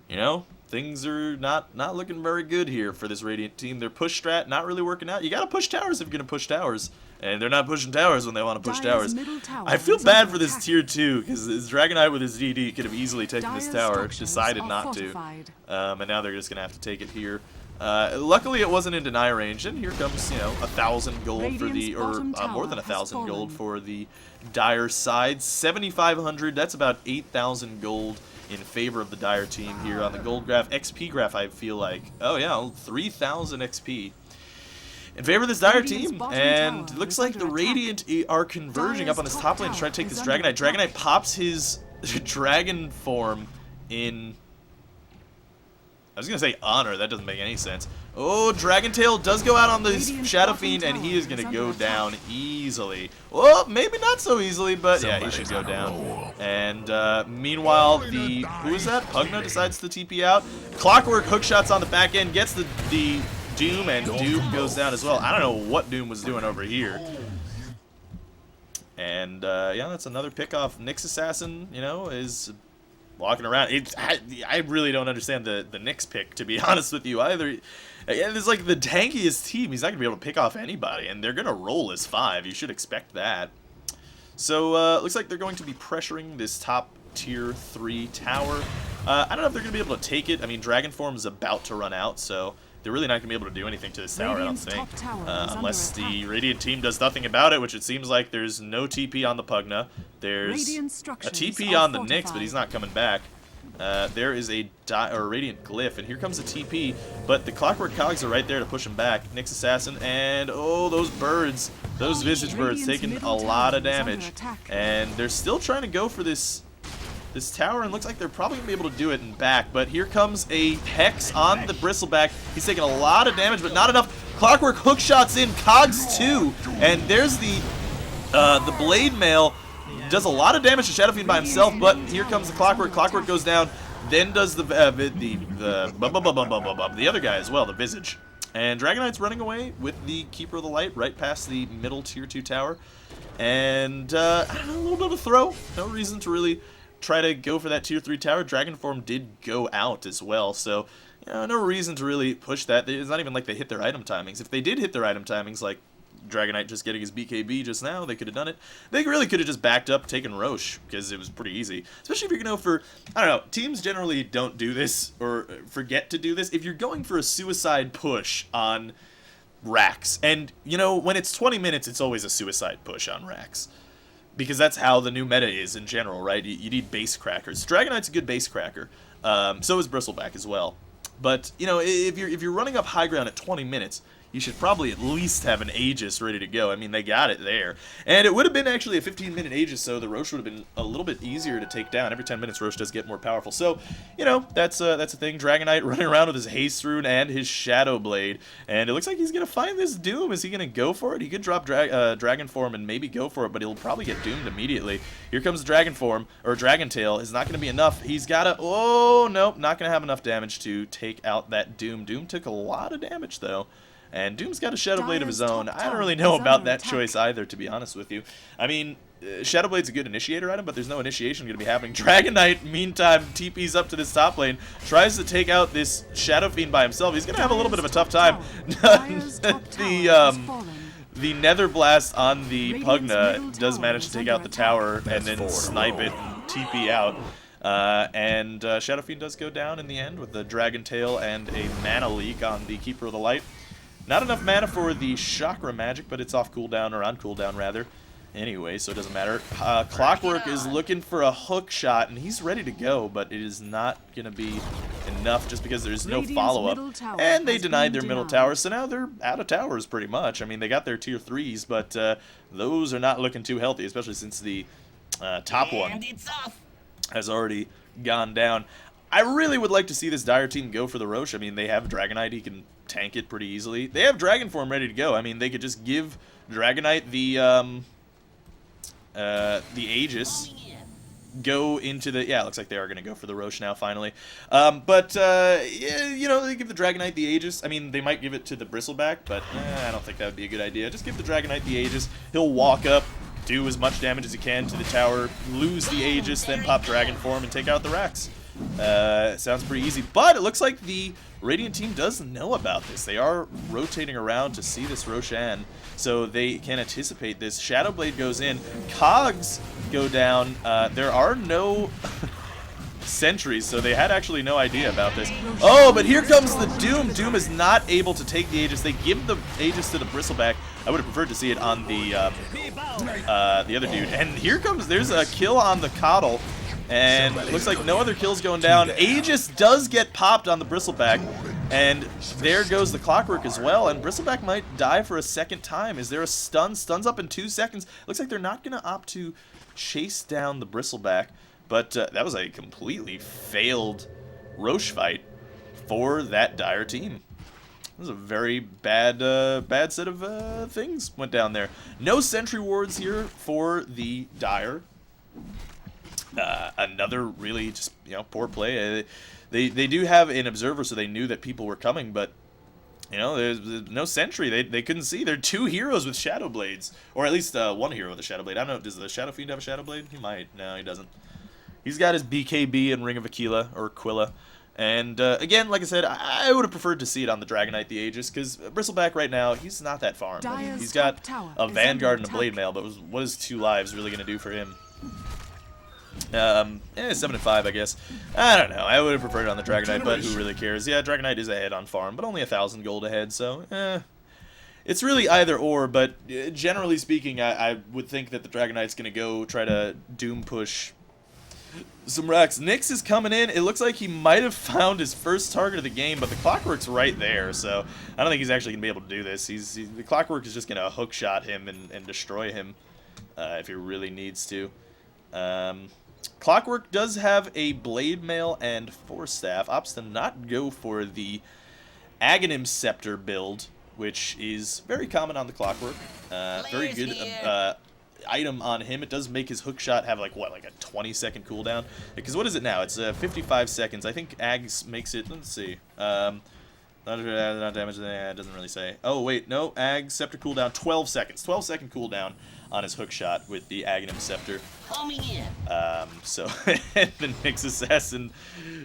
you know, things are not looking very good here for this Radiant team. Their push strat not really working out. You gotta push towers if you're gonna push towers. And they're not pushing towers when they want to push Dire's towers. middle tower I feel is bad under for this attack. tier 2, because this Dragonite with his DD could have easily taken this Dire's tower, structures decided are not fortified. to. And now they're just going to have to take it here. Luckily it wasn't in deny range, and here comes, you know, 1,000 gold for the, Radiant's or bottom more than tower 1,000 has gold fallen. for the Dire side. 7,500, that's about 8,000 gold in favor of the Dire team here on the gold graph. XP graph, I feel like, oh yeah, 3,000 XP. In favor of this Dire Radiant's team, bottom and tower it looks is like the under attack. Radiant are converging up on this Dire's top lane to top try to take tower this is under Dragonite. attack. Dragonite pops his dragon form in... I was going to say honor, that doesn't make any sense. Oh, Dragon Tail does go out on this Radiant's Shadow bottom Fiend, and he tower is going is to under go attack. down easily. Well, maybe not so easily, but yeah, he should go down. And meanwhile, who is that? Pugna decides to TP out. Clockwork hookshots on the back end, gets the Doom, and Doom goes down as well. I don't know what Doom was doing over here. And yeah, that's another pick off. Nyx Assassin, you know, is walking around. I really don't understand the Nyx pick, to be honest with you, either. It's like the tankiest team. He's not going to be able to pick off anybody, and they're going to roll as 5. You should expect that. So, looks like they're going to be pressuring this top tier 3 tower. I don't know if they're going to be able to take it. I mean, Dragon Form is about to run out, so they're really not going to be able to do anything to this tower, Radiant's I don't top think. tower is Unless under the attack. Radiant team does nothing about it, which it seems like there's no TP on the Pugna. There's Radiant a structures TP are on the Nyx, but fortified. he's not coming back. There is a Radiant Glyph, and here comes the TP, but the Clockwork Cogs are right there to push him back. Nyx Assassin, and oh, those birds, those Visage Birds Radiant's taking a middle lot of tower is under damage. attack. And they're still trying to go for this tower, and looks like they're probably going to be able to do it and back. But here comes a Hex on the Bristleback. He's taking a lot of damage, but not enough. Clockwork hook shots in, Cogs too, and there's the Blade Mail. Does a lot of damage to Shadow Fiend by himself, but here comes the Clockwork. Clockwork goes down, then does the other guy as well, the Visage. And Dragonite's running away with the Keeper of the Light right past the middle tier 2 tower. And I don't know, a little bit of a throw. No reason to really try to go for that tier 3 tower. Dragon Form did go out as well, so you know, no reason to really push that. It's not even like they hit their item timings. If they did hit their item timings, like Dragonite just getting his BKB just now, they could have done it. They really could have just backed up, taken Roche, because it was pretty easy. Especially if you're going to go for, I don't know, teams generally don't do this, or forget to do this. If you're going for a suicide push on racks, and, you know, when it's 20 minutes, it's always a suicide push on racks. Because that's how the new meta is in general, right? You need base crackers. Dragonite's a good base cracker. So is Bristleback as well. But, you know, if you're running up high ground at 20 minutes, you should probably at least have an Aegis ready to go. I mean, they got it there. And it would have been actually a 15-minute Aegis, so the Roche would have been a little bit easier to take down. Every 10 minutes, Roche does get more powerful. So, you know, that's a thing. Dragonite running around with his Haste Rune and his Shadow Blade. And it looks like he's going to find this Doom. Is he going to go for it? He could drop Dragon Form and maybe go for it, but he'll probably get doomed immediately. Here comes Dragon Form, or Dragon Tail. Is not going to be enough. He's got to... Oh, nope, not going to have enough damage to take out that Doom. Doom took a lot of damage, though. And Doom's got a Shadow Blade of his own. I don't really know about that choice either, to be honest with you. I mean, Shadow Blade's a good initiator item, but there's no initiation going to be happening. Dragonite, meantime, TP's up to this top lane, tries to take out this Shadow Fiend by himself. He's going to have a little bit of a tough time. The Nether Blast on the Pugna does manage to take out the tower and then snipe it and TP out. And Shadow Fiend does go down in the end with the Dragon Tail and a mana leak on the Keeper of the Light. Not enough mana for the Chakra Magic, but it's off cooldown, or on cooldown rather. Anyway, so it doesn't matter. Clockwork is looking for a hook shot, and he's ready to go, but it is not going to be enough just because there's no follow-up. And they denied their middle tower, so now they're out of towers pretty much. I mean, they got their tier 3s, but those are not looking too healthy, especially since the top one has already gone down. I really would like to see this Dire team go for the Roche. I mean, they have Dragonite, he can tank it pretty easily. They have Dragon Form ready to go. I mean, they could just give Dragonite the Aegis, go into the... Yeah, it looks like they are going to go for the Roche now, finally. Yeah, you know, they give the Dragonite the Aegis. I mean, they might give it to the Bristleback, but I don't think that would be a good idea. Just give the Dragonite the Aegis. He'll walk up, do as much damage as he can to the tower, lose the Aegis, then pop Dragon Form and take out the racks. Sounds pretty easy, but it looks like the Radiant team does know about this. They are rotating around to see this Roshan, so they can anticipate this. Shadowblade goes in, Cogs go down. There are no sentries, so they had actually no idea about this. Oh, but here comes the Doom. Doom is not able to take the Aegis. They give the Aegis to the Bristleback. I would have preferred to see it on the other dude. And here comes, there's a kill on the Coddle. And looks like no other kills going down. Aegis does get popped on the Bristleback. And there goes the Clockwork as well. And Bristleback might die for a second time. Is there a stun? Stun's up in 2 seconds. Looks like they're not going to opt to chase down the Bristleback. But that was a completely failed Roche fight for that Dire team. It was a very bad set of things went down there. No sentry wards here for the Dire. Another really just, poor play. They do have an observer, so they knew that people were coming, but there's no sentry. They couldn't see. There are 2 heroes with Shadow Blades, or at least 1 hero with a Shadow Blade. I don't know. Does the Shadow Fiend have a Shadow Blade? He might. No, he doesn't. He's got his BKB and Ring of Aquila or Aquila. And again, like I said, I would have preferred to see it on the Dragonite, the Aegis, because Bristleback right now, he's not that farmed. I mean, he's got a Vanguard and a Blade Mail, but what is 2 lives really going to do for him? 7-5, I guess. I don't know. I would have preferred it on the Dragonite, but who really cares? Yeah, Dragonite is ahead on farm, but only 1,000 gold ahead, so it's really either or, but generally speaking, I would think that the Dragonite's going to go try to Doom push some racks. Nyx is coming in. It looks like he might have found his first target of the game, but the Clockwork's right there, so I don't think he's actually going to be able to do this. The Clockwork is just going to hook shot him and destroy him if he really needs to. Clockwork does have a Blade Mail and Force Staff. Opts to not go for the Aghanim Scepter build, which is very common on the Clockwork. Very good item on him. It does make his hook shot have like a 20-second cooldown. Because what is it now? It's 55 seconds. I think Ags makes it. Let's see. Not damage. It doesn't really say. Oh wait, no. Ag Scepter cooldown 12 seconds. 12-second cooldown on his hook shot with the Aghanim Scepter. So and the Nyx Assassin,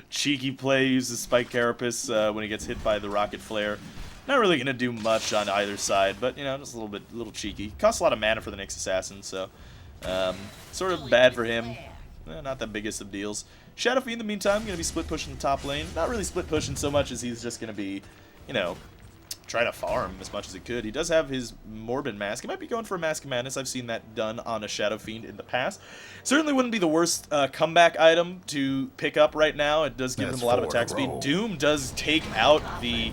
cheeky play, uses Spike Carapace when he gets hit by the Rocket Flare. Not really going to do much on either side, but, just a little cheeky. Costs a lot of mana for the Nyx Assassin, so sort of bad for him. Not the biggest of deals. Shadow Fiend, in the meantime, going to be split pushing the top lane. Not really split pushing so much as he's just going to be, try to farm as much as he could. He does have his Morbid Mask. He might be going for a Mask of Madness. I've seen that done on a Shadow Fiend in the past. Certainly wouldn't be the worst comeback item to pick up right now. It does give him a lot of attack speed. Doom does take out the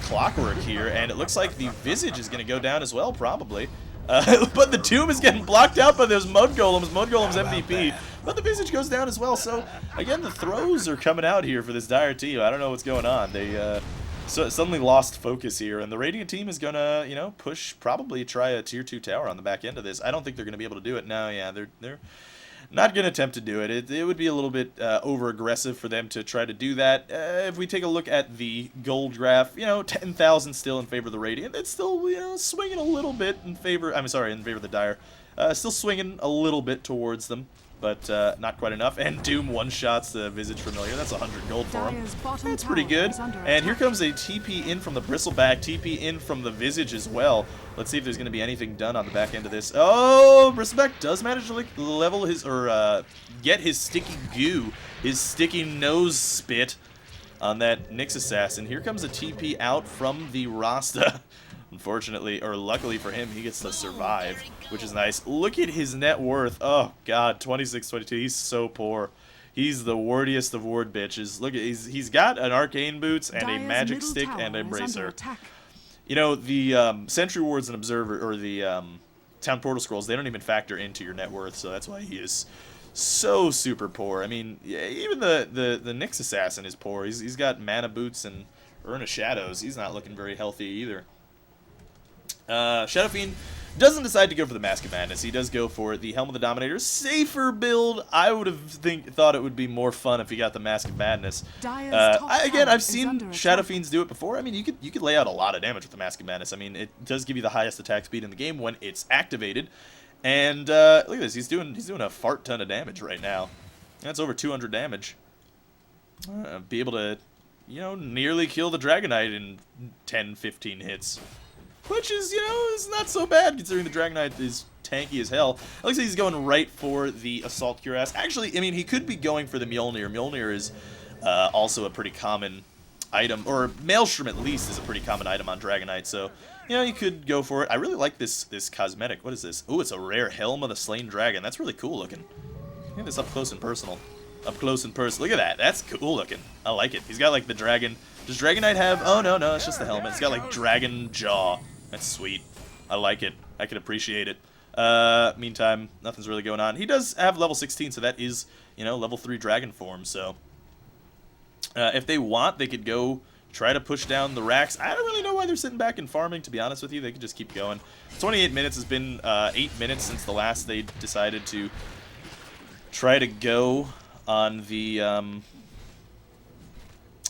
Clockwork here, and it looks like the Visage is going to go down as well, probably. But the Doom is getting blocked out by those Mud Golems. Mud Golem's MVP. But the Visage goes down as well. So, again, the throws are coming out here for this Dire team. I don't know what's going on. They so suddenly lost focus here, and the Radiant team is gonna, push, probably try a tier 2 tower on the back end of this. I don't think they're gonna be able to do it. No, yeah, they're not gonna attempt to do it. It would be a little bit over aggressive for them to try to do that. If we take a look at the gold graph, 10,000 still in favor of the Radiant. It's still, swinging a little bit in favor. In favor of the Dire. Still swinging a little bit towards them, but not quite enough. And Doom one-shots the Visage Familiar. That's 100 gold for him. That's pretty good. And here comes a TP in from the Bristleback, TP in from the Visage as well. Let's see if there's going to be anything done on the back end of this. Oh, Bristleback does manage to level his, or get his sticky goo, his sticky nose spit on that Nyx Assassin. Here comes a TP out from the Rasta. Unfortunately, or luckily for him, he gets to survive, which is nice. Look at his net worth. Oh, God, 26, 22. He's so poor. He's the wardiest of ward bitches. Look, he's got an Arcane Boots and a Magic Stick and a Bracer. The Sentry Wards and Observer, or the Town Portal Scrolls, they don't even factor into your net worth, so that's why he is so super poor. I mean, yeah, even the Nyx Assassin is poor. He's got Mana Boots and Urn of Shadows. He's not looking very healthy either. Shadow Fiend doesn't decide to go for the Mask of Madness. He does go for the Helm of the Dominator. Safer build. I would have thought it would be more fun if he got the Mask of Madness. Again, I've seen Shadow Fiends do it before. I mean, you could lay out a lot of damage with the Mask of Madness. I mean, it does give you the highest attack speed in the game when it's activated. And look at this. He's doing a fart ton of damage right now. That's over 200 damage. be able to, nearly kill the Dragonite in 10, 15 hits. Which is, is not so bad considering the Dragonite is tanky as hell. It looks like he's going right for the Assault Cuirass. Actually, I mean, he could be going for the Mjolnir. Mjolnir is also a pretty common item, or Maelstrom at least is a pretty common item on Dragonite, so, you could go for it. I really like this cosmetic. What is this? Ooh, it's a rare Helm of the Slain Dragon. That's really cool looking. Look at this up close and personal. Up close and personal. Look at that. That's cool looking. I like it. He's got, like, the dragon. Does Dragonite have... Oh, no, it's just the helmet. It's got, like, dragon jaw. That's sweet. I like it. I can appreciate it. Meantime, nothing's really going on. He does have level 16, so that is, level 3 dragon form, so... if they want, they could go try to push down the racks. I don't really know why they're sitting back and farming, to be honest with you. They could just keep going. 28 minutes has been 8 minutes since the last they decided to try to go on the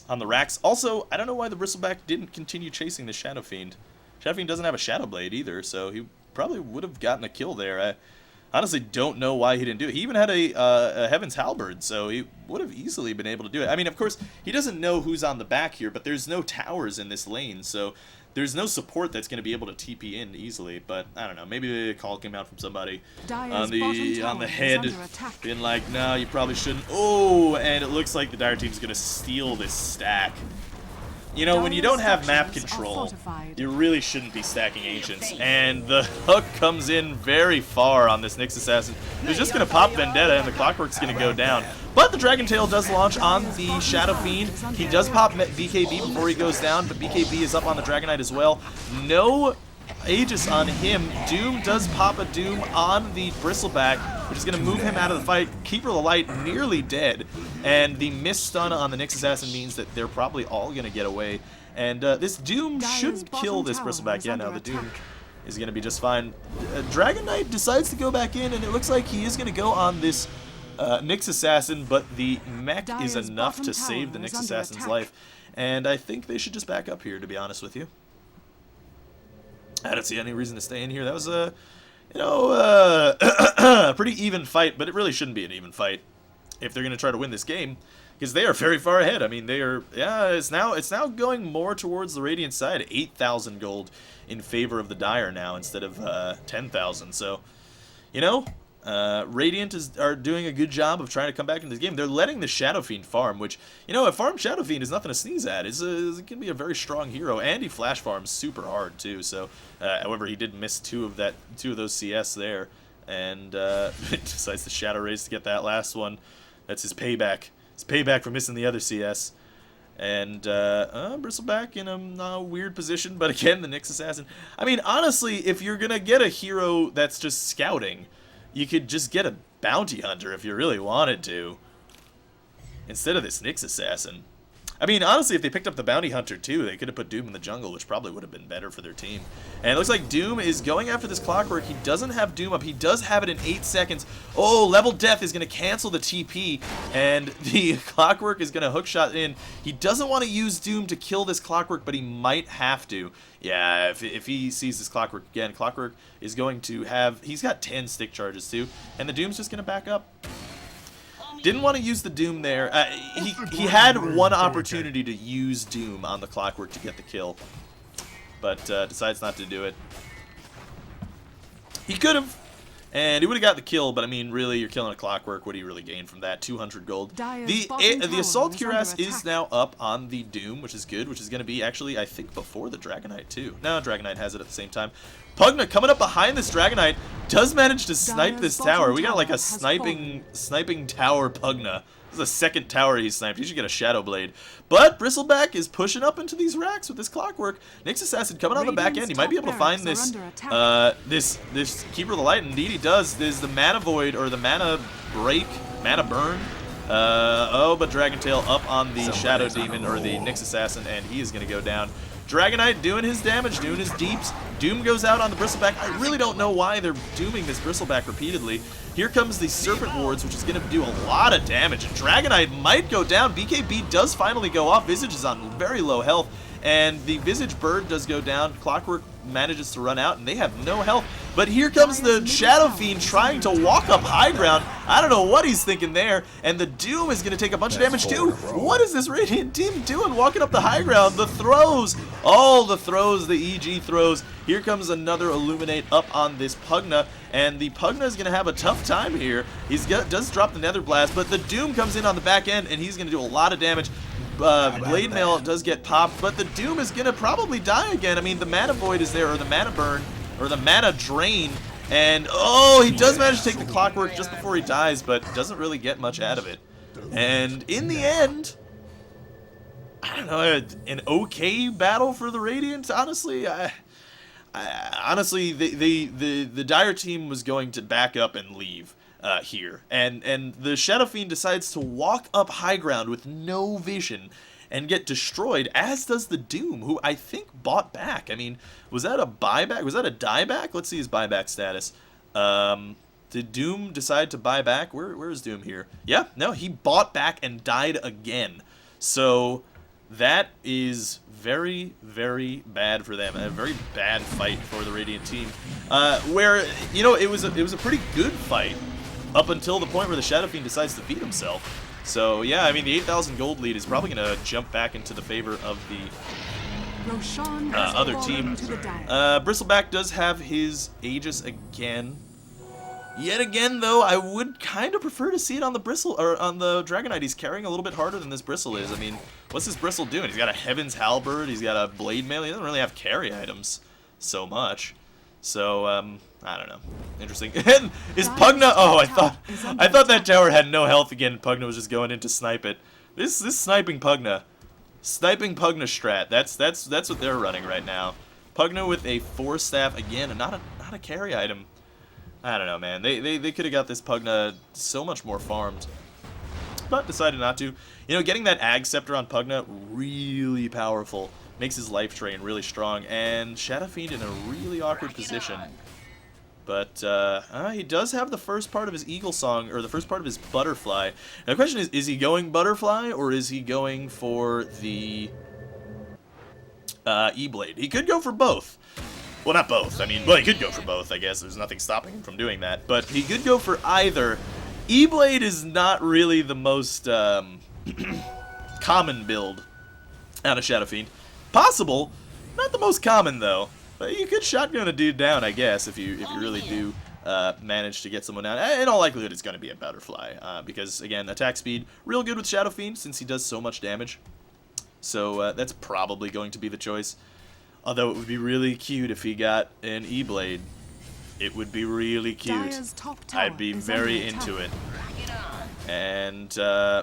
racks. Also, I don't know why the Bristleback didn't continue chasing the Shadow Fiend. Shadow Fiend doesn't have a Shadow Blade either, so he probably would have gotten a kill there. I honestly don't know why he didn't do it. He even had a Heaven's Halberd, so he would have easily been able to do it. I mean, of course, he doesn't know who's on the back here, but there's no towers in this lane, so there's no support that's going to be able to TP in easily. But I don't know, maybe the call came out from somebody on the head, being like, no, you probably shouldn't. Oh, and it looks like the Dire team's going to steal this stack. When you don't have map control, you really shouldn't be stacking Ancients. And the hook comes in very far on this Nyx Assassin. He's just going to pop Vendetta, and the Clockwork's going to go down. But the Dragon Tail does launch on the Shadow Fiend. He does pop BKB before he goes down, but BKB is up on the Dragonite as well. No Aegis on him. Doom does pop a Doom on the Bristleback, which is going to move him out of the fight. Keeper of the Light nearly dead, and the miss stun on the Nyx Assassin means that they're probably all going to get away. And this Doom should kill this Bristleback. Yeah, no, the Doom is going to be just fine. Dragon Knight decides to go back in, and it looks like he is going to go on this Nyx Assassin, but the mech is enough to save the Nyx Assassin's life. And I think they should just back up here, to be honest with you. I don't see any reason to stay in here. That was a, pretty even fight, but it really shouldn't be an even fight if they're going to try to win this game, because they are very far ahead. I mean, they are, it's now going more towards the Radiant side. 8,000 gold in favor of the Dire now instead of 10,000. So, Radiant are doing a good job of trying to come back into this game. They're letting the Shadow Fiend farm, which, a farm Shadow Fiend is nothing to sneeze at. It can be a very strong hero, and he flash farms super hard too. So, however, he did miss two of those CS there, and decides to Shadow Raise to get that last one. That's his payback. His payback for missing the other CS. And Bristleback in a weird position, but again, the Nyx Assassin. I mean, honestly, if you're gonna get a hero that's just scouting, you could just get a Bounty Hunter if you really wanted to, instead of this Nyx Assassin. I mean, honestly, if they picked up the Bounty Hunter too, they could have put Doom in the jungle, which probably would have been better for their team. And it looks like Doom is going after this Clockwork. He doesn't have Doom up. He does have it in 8 seconds. Oh, Level Death is going to cancel the TP, and the Clockwork is going to hookshot in. He doesn't want to use Doom to kill this Clockwork, but he might have to. Yeah, if he sees this Clockwork again, Clockwork is going to have... He's got 10 stick charges too, and the Doom's just going to back up. Didn't want to use the Doom there. He had one opportunity to use Doom on the Clockwork to get the kill, but decides not to do it. He could have, and he would have got the kill, but I mean, really, you're killing a Clockwork. What do you really gain from that? 200 gold. The Assault Cuirass is now up on the Doom, which is good, which is going to be actually, I think, before the Dragonite too. No, Dragonite has it at the same time. Pugna coming up behind this Dragonite does manage to snipe this tower. We got like a sniping tower Pugna. This is the second tower he sniped. He should get a Shadow Blade. But Bristleback is pushing up into these racks with this Clockwork. Nyx Assassin coming on the back end. He might be able to find this this Keeper of the Light. Indeed he does. There's the Mana Void, or the Mana Break, Mana Burn. But Dragon Tail up on the Shadow Demon, or the Nyx Assassin, and he is going to go down. Dragonite doing his damage, doing his deeps. Doom goes out on the Bristleback. I really don't know why they're dooming this Bristleback repeatedly. Here comes the Serpent Wards, which is going to do a lot of damage. And Dragonite might go down. BKB does finally go off. Visage is on very low health, and the Visage Bird does go down. Clockwork manages to run out, and they have no health. But here comes the Shadow Fiend trying to walk up high ground. I don't know what he's thinking there, and the Doom is going to take a bunch of damage too. What is this Radiant team doing walking up the high ground? The throws, all the throws, the EG throws. Here comes another Illuminate up on this Pugna, and the Pugna is going to have a tough time here. Does drop the Nether Blast, but the Doom comes in on the back end, and he's going to do a lot of damage. Blade Mail does get popped, but the Doom is going to probably die again. I mean, the Mana Void is there, or the Mana Burn, or the Mana Drain, and oh, he does manage to take the Clockwork just before he dies, but doesn't really get much out of it. And in the end, I don't know, an okay battle for the Radiant, honestly. Honestly, the Dire team was going to back up and leave here, and the Shadow Fiend decides to walk up high ground with no vision and get destroyed, as does the Doom, who I think bought back. I mean, was that a buyback? Was that a dieback? Let's see his buyback status. Did Doom decide to buy back? Where is Doom here? Yeah, no, he bought back and died again. So that is very, very bad for them. A very bad fight for the Radiant team. Where, you know, it was a pretty good fight up until the point where the Shadow Fiend decides to feed himself. So yeah, I mean, the 8,000 gold lead is probably going to jump back into the favor of the other team. Bristleback does have his Aegis again. Yet again, though, I would kind of prefer to see it on the Bristle, or on the Dragonite. He's carrying a little bit harder than this Bristle is. I mean, what's this Bristle doing? He's got a Heaven's Halberd, he's got a Blade Mail, he doesn't really have carry items so much. So, I don't know. Interesting. And is Pugna? Oh, I thought that tower had no health again, and Pugna was just going in to snipe it. This sniping Pugna strat. That's what they're running right now. Pugna with a 4-staff again, and not a carry item. I don't know, man. They could have got this Pugna so much more farmed, but decided not to. You know, getting that Ag Scepter on Pugna, really powerful. Makes his life drain really strong, and Shadow Fiend in a really awkward position. But he does have the first part of his Eagle Song, or the first part of his Butterfly. Now the question is he going Butterfly, or is he going for the E-Blade? He could go for both. Well, not both. I mean, well, he could go for both, I guess. There's nothing stopping him from doing that. But he could go for either. E-Blade is not really the most common build out of Shadow Fiend. Possible. Not the most common, though. But you could shotgun a dude down, I guess, if you really do manage to get someone down. In all likelihood, it's going to be a Butterfly. Because, again, attack speed, real good with Shadow Fiend since he does so much damage. So that's probably going to be the choice. Although it would be really cute if he got an E-Blade. It would be really cute. I'd be very into it. And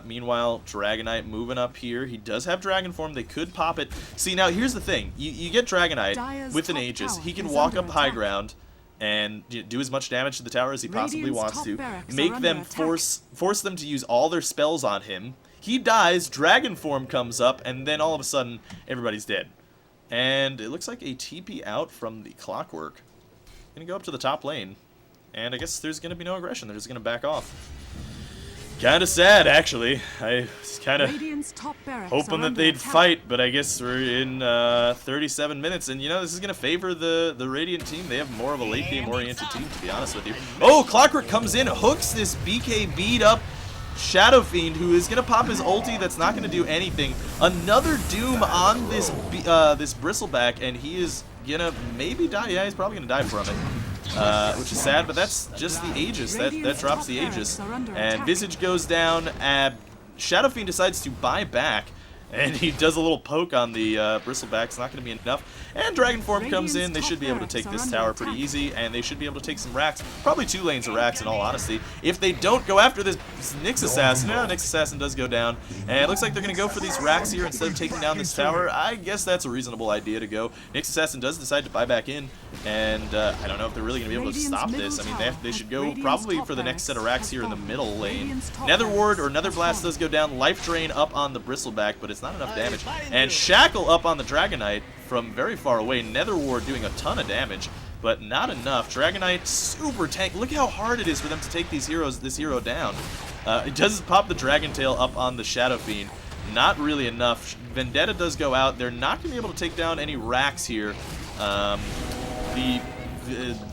meanwhile, Dragonite moving up here. He does have Dragon Form. They could pop it. See, now here's the thing. You get Dragonite with an Aegis. He can walk up high ground and do as much damage to the tower as he possibly wants to. Make them force them to use all their spells on him. He dies, Dragon Form comes up, and then all of a sudden, everybody's dead. And it looks like a TP out from the Clockwork. Gonna go up to the top lane. And I guess there's gonna be no aggression. They're just gonna back off. Kinda sad, actually. I was kinda hoping that they'd fight, but I guess we're in 37 minutes. And, you know, this is gonna favor the Radiant team. They have more of a late game-oriented team, to be honest with you. Oh, Clockwork comes in, hooks this BK beat up Shadow Fiend, who is gonna pop his ulti. That's not gonna do anything. Another Doom on this this Bristleback, and he is gonna maybe die. Yeah, he's probably gonna die from it, which is sad. But that's just the Aegis. That drops the Aegis, and Visage goes down. Shadow Fiend decides to buy back, and he does a little poke on the Bristleback. It's not going to be enough. And Dragon Form comes in. They should be able to take this tower pretty easy, and they should be able to take some racks. Probably 2 lanes of racks, in all honesty. If they don't go after this Nyx Assassin, Nyx Assassin does go down. And it looks like they're going to go for these racks here instead of taking down this tower. I guess that's a reasonable idea to go. Nyx Assassin does decide to buy back in, and I don't know if they're really going to be able to stop this. I mean, they should go probably for the next set of racks here in the middle lane. Nether Ward or Nether Blast does go down. Life Drain up on the Bristleback, but it's not enough damage. And Shackle up on the Dragonite from very far away. Nether Ward doing a ton of damage, but not enough. Dragonite super tank. Look how hard it is for them to take this hero down. It does pop the Dragon Tail up on the Shadow Fiend. Not really enough. Vendetta does go out. They're not going to be able to take down any racks here.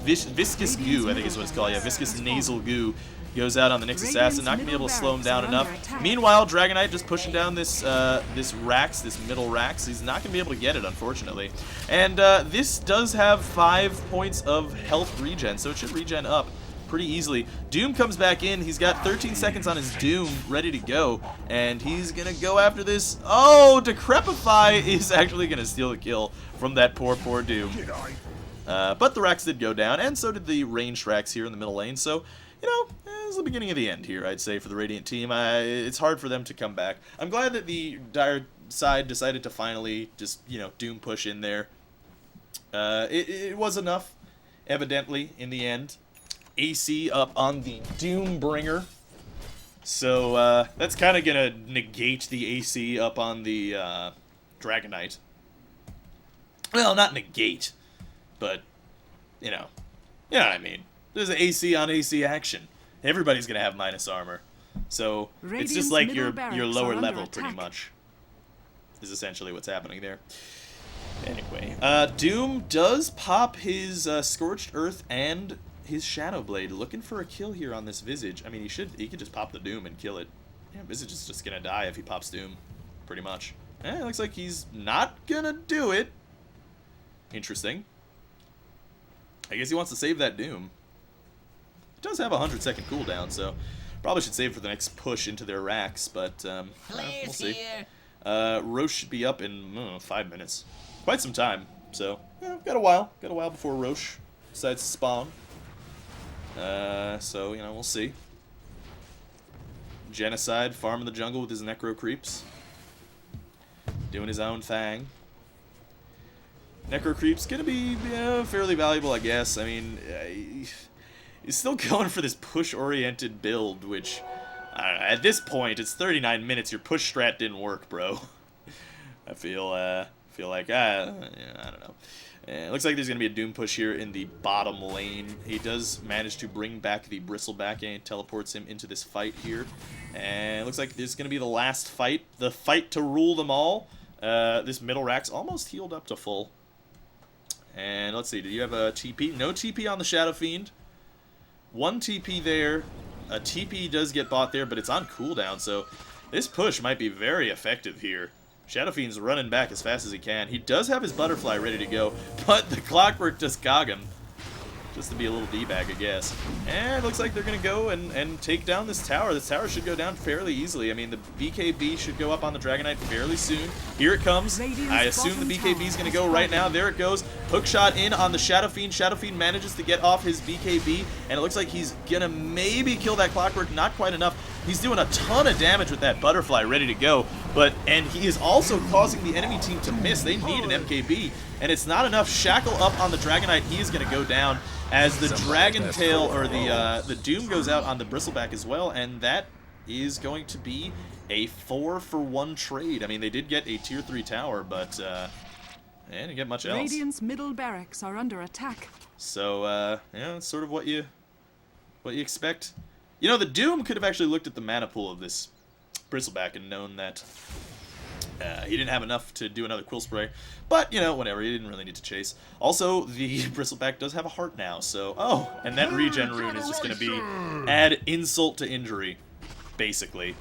viscous goo, I think is what it's called. Yeah, viscous nasal goo goes out on the Nyx Assassin, not gonna be able to slow him down enough. Meanwhile, Dragonite just pushing down this this middle Rax. He's not gonna be able to get it, unfortunately. And this does have 5 points of health regen, so it should regen up pretty easily. Doom comes back in. He's got 13 seconds on his Doom ready to go, and he's gonna go after this. Oh, Decrepify is actually gonna steal the kill from that poor Doom. But the Rax did go down, and so did the ranged Rax here in the middle lane. So, you know, it's the beginning of the end here, I'd say, for the Radiant team. It's hard for them to come back. I'm glad that the Dire side decided to finally just, you know, Doom push in there. It was enough, evidently, in the end. AC up on the Doombringer. So, that's kind of going to negate the AC up on the Dragonite. Well, not negate, but, you know what I mean. There's an AC on AC action. Everybody's going to have minus armor. So, it's just like your lower level, pretty much, is essentially what's happening there. Anyway, Doom does pop his Scorched Earth and his Shadow Blade, looking for a kill here on this Visage. I mean, he could just pop the Doom and kill it. Yeah, Visage is just gonna die if he pops Doom, pretty much. It looks like he's not gonna do it. Interesting. I guess he wants to save that Doom. It does have a 100-second cooldown, so probably should save for the next push into their racks, but we'll see. Roche should be up in 5 minutes. Quite some time, so yeah, got a while. Got a while before Roche decides to spawn. So, you know, we'll see. Genocide, farming the jungle with his Necro Creeps. Doing his own thing. Necro Creep's gonna be fairly valuable, I guess. I mean, he's still going for this push-oriented build, which, I don't know, at this point, it's 39 minutes. Your push strat didn't work, bro. I feel like, I don't know. It looks like there's going to be a Doom push here in the bottom lane. He does manage to bring back the Bristleback and teleports him into this fight here. And it looks like this is going to be the last fight. The fight to rule them all. This middle Rack's almost healed up to full. And let's see, do you have a TP? No TP on the Shadow Fiend. 1 TP there. A TP does get bought there, but it's on cooldown. So this push might be very effective here. Shadow Fiend's running back as fast as he can. He does have his Butterfly ready to go, but the Clockwork just cog him. Just to be a little D-bag, I guess. And it looks like they're going to go and take down this tower. This tower should go down fairly easily. I mean, the BKB should go up on the Dragonite fairly soon. Here it comes. I assume the BKB is going to go right now. There it goes. Hook shot in on the Shadow Fiend. Shadow Fiend manages to get off his BKB, and it looks like he's going to maybe kill that Clockwork. Not quite enough. He's doing a ton of damage with that Butterfly ready to go, and he is also causing the enemy team to miss. They need an MKB, and it's not enough. Shackle up on the Dragonite. He is going to go down as the Dragon Tail, or the Doom goes out on the Bristleback as well, and that is going to be a 4-for-1 trade. I mean, they did get a tier 3 tower, but they didn't get much else. Radiant's middle barracks are under attack. So, yeah, it's sort of what you expect. You know, the Doom could have actually looked at the mana pool of this Bristleback and known that he didn't have enough to do another Quill Spray. But, you know, whatever. He didn't really need to chase. Also, the Bristleback does have a heart now, so... Oh, and that regen rune is just going to be add insult to injury, basically.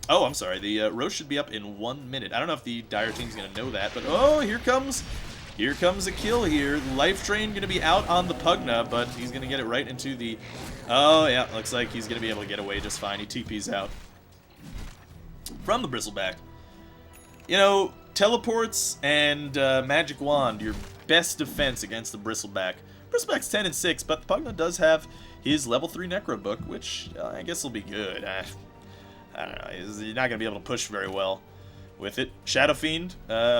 Oh, I'm sorry. The Roche should be up in 1 minute. I don't know if the Dire team's going to know that, but... Oh, here comes a kill here. Life Drain going to be out on the Pugna, but he's going to get it right into the... Oh, yeah, looks like he's going to be able to get away just fine. He TP's out from the Bristleback. You know, teleports and Magic Wand, your best defense against the Bristleback. Bristleback's 10 and 6, but the Pugna does have his level 3 Necro Book, which I guess will be good. I don't know, you're not going to be able to push very well with it. Shadow Fiend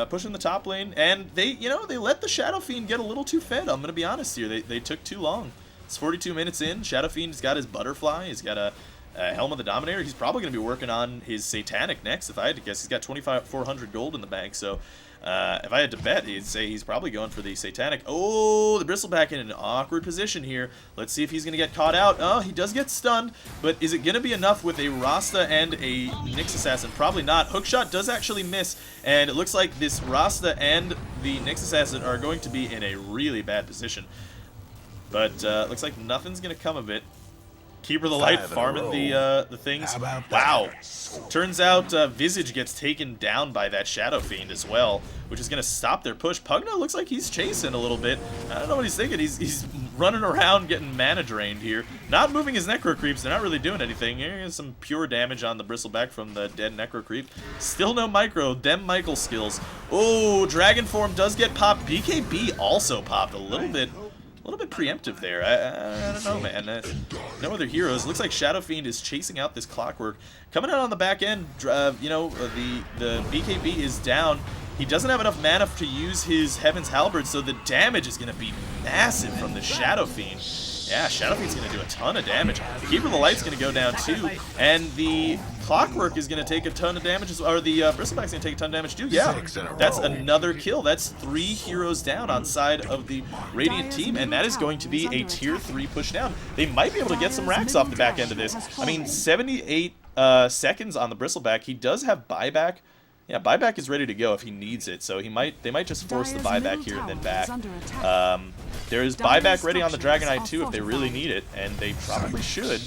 pushing the top lane, and they let the Shadow Fiend get a little too fed. I'm going to be honest here. They took too long. It's 42 minutes in. Shadow Fiend's got his Butterfly. He's got a Helm of the Dominator. He's probably going to be working on his Satanic next, if I had to guess. He's got 2,400 gold in the bank, so If I had to bet, he'd say he's probably going for the Satanic. Oh, the Bristleback in an awkward position here. Let's see if he's going to get caught out. Oh, he does get stunned, but is it going to be enough with a Rasta and a Nyx Assassin? Probably not. Hookshot does actually miss, and it looks like this Rasta and the Nyx Assassin are going to be in a really bad position. But looks like nothing's going to come of it. Keeper of the Light farming the things. Wow. Turns out Visage gets taken down by that Shadow Fiend as well, which is going to stop their push. Pugna looks like he's chasing a little bit. I don't know what he's thinking. He's running around getting mana drained here. Not moving his Necro Creeps. They're not really doing anything. Here's some pure damage on the Bristleback from the dead Necro Creep. Still no micro. Dem Michael skills. Oh, Dragon Form does get popped. BKB also popped a little bit preemptive there. I don't know, man. No other heroes. Looks like Shadow Fiend is chasing out this Clockwork. Coming out on the back end, you know, the BKB is down. He doesn't have enough mana to use his Heaven's Halberd, so the damage is going to be massive from the Shadow Fiend. Yeah, Shadow Fiend's going to do a ton of damage. The Keeper of the Light's going to go down too, and the Clockwork is going to take a ton of damage, or the Bristleback's going to take a ton of damage too. Yeah, that's another kill. That's 3 heroes down on side of the Radiant team, and that is going to be a tier 3 push down. They might be able to get some racks off the back end of this. I mean, 78 seconds on the Bristleback. He does have buyback. Yeah, buyback is ready to go if he needs it, so they might just force the buyback here and then back. There is buyback ready on the Dragonite too if they really need it, and they probably should.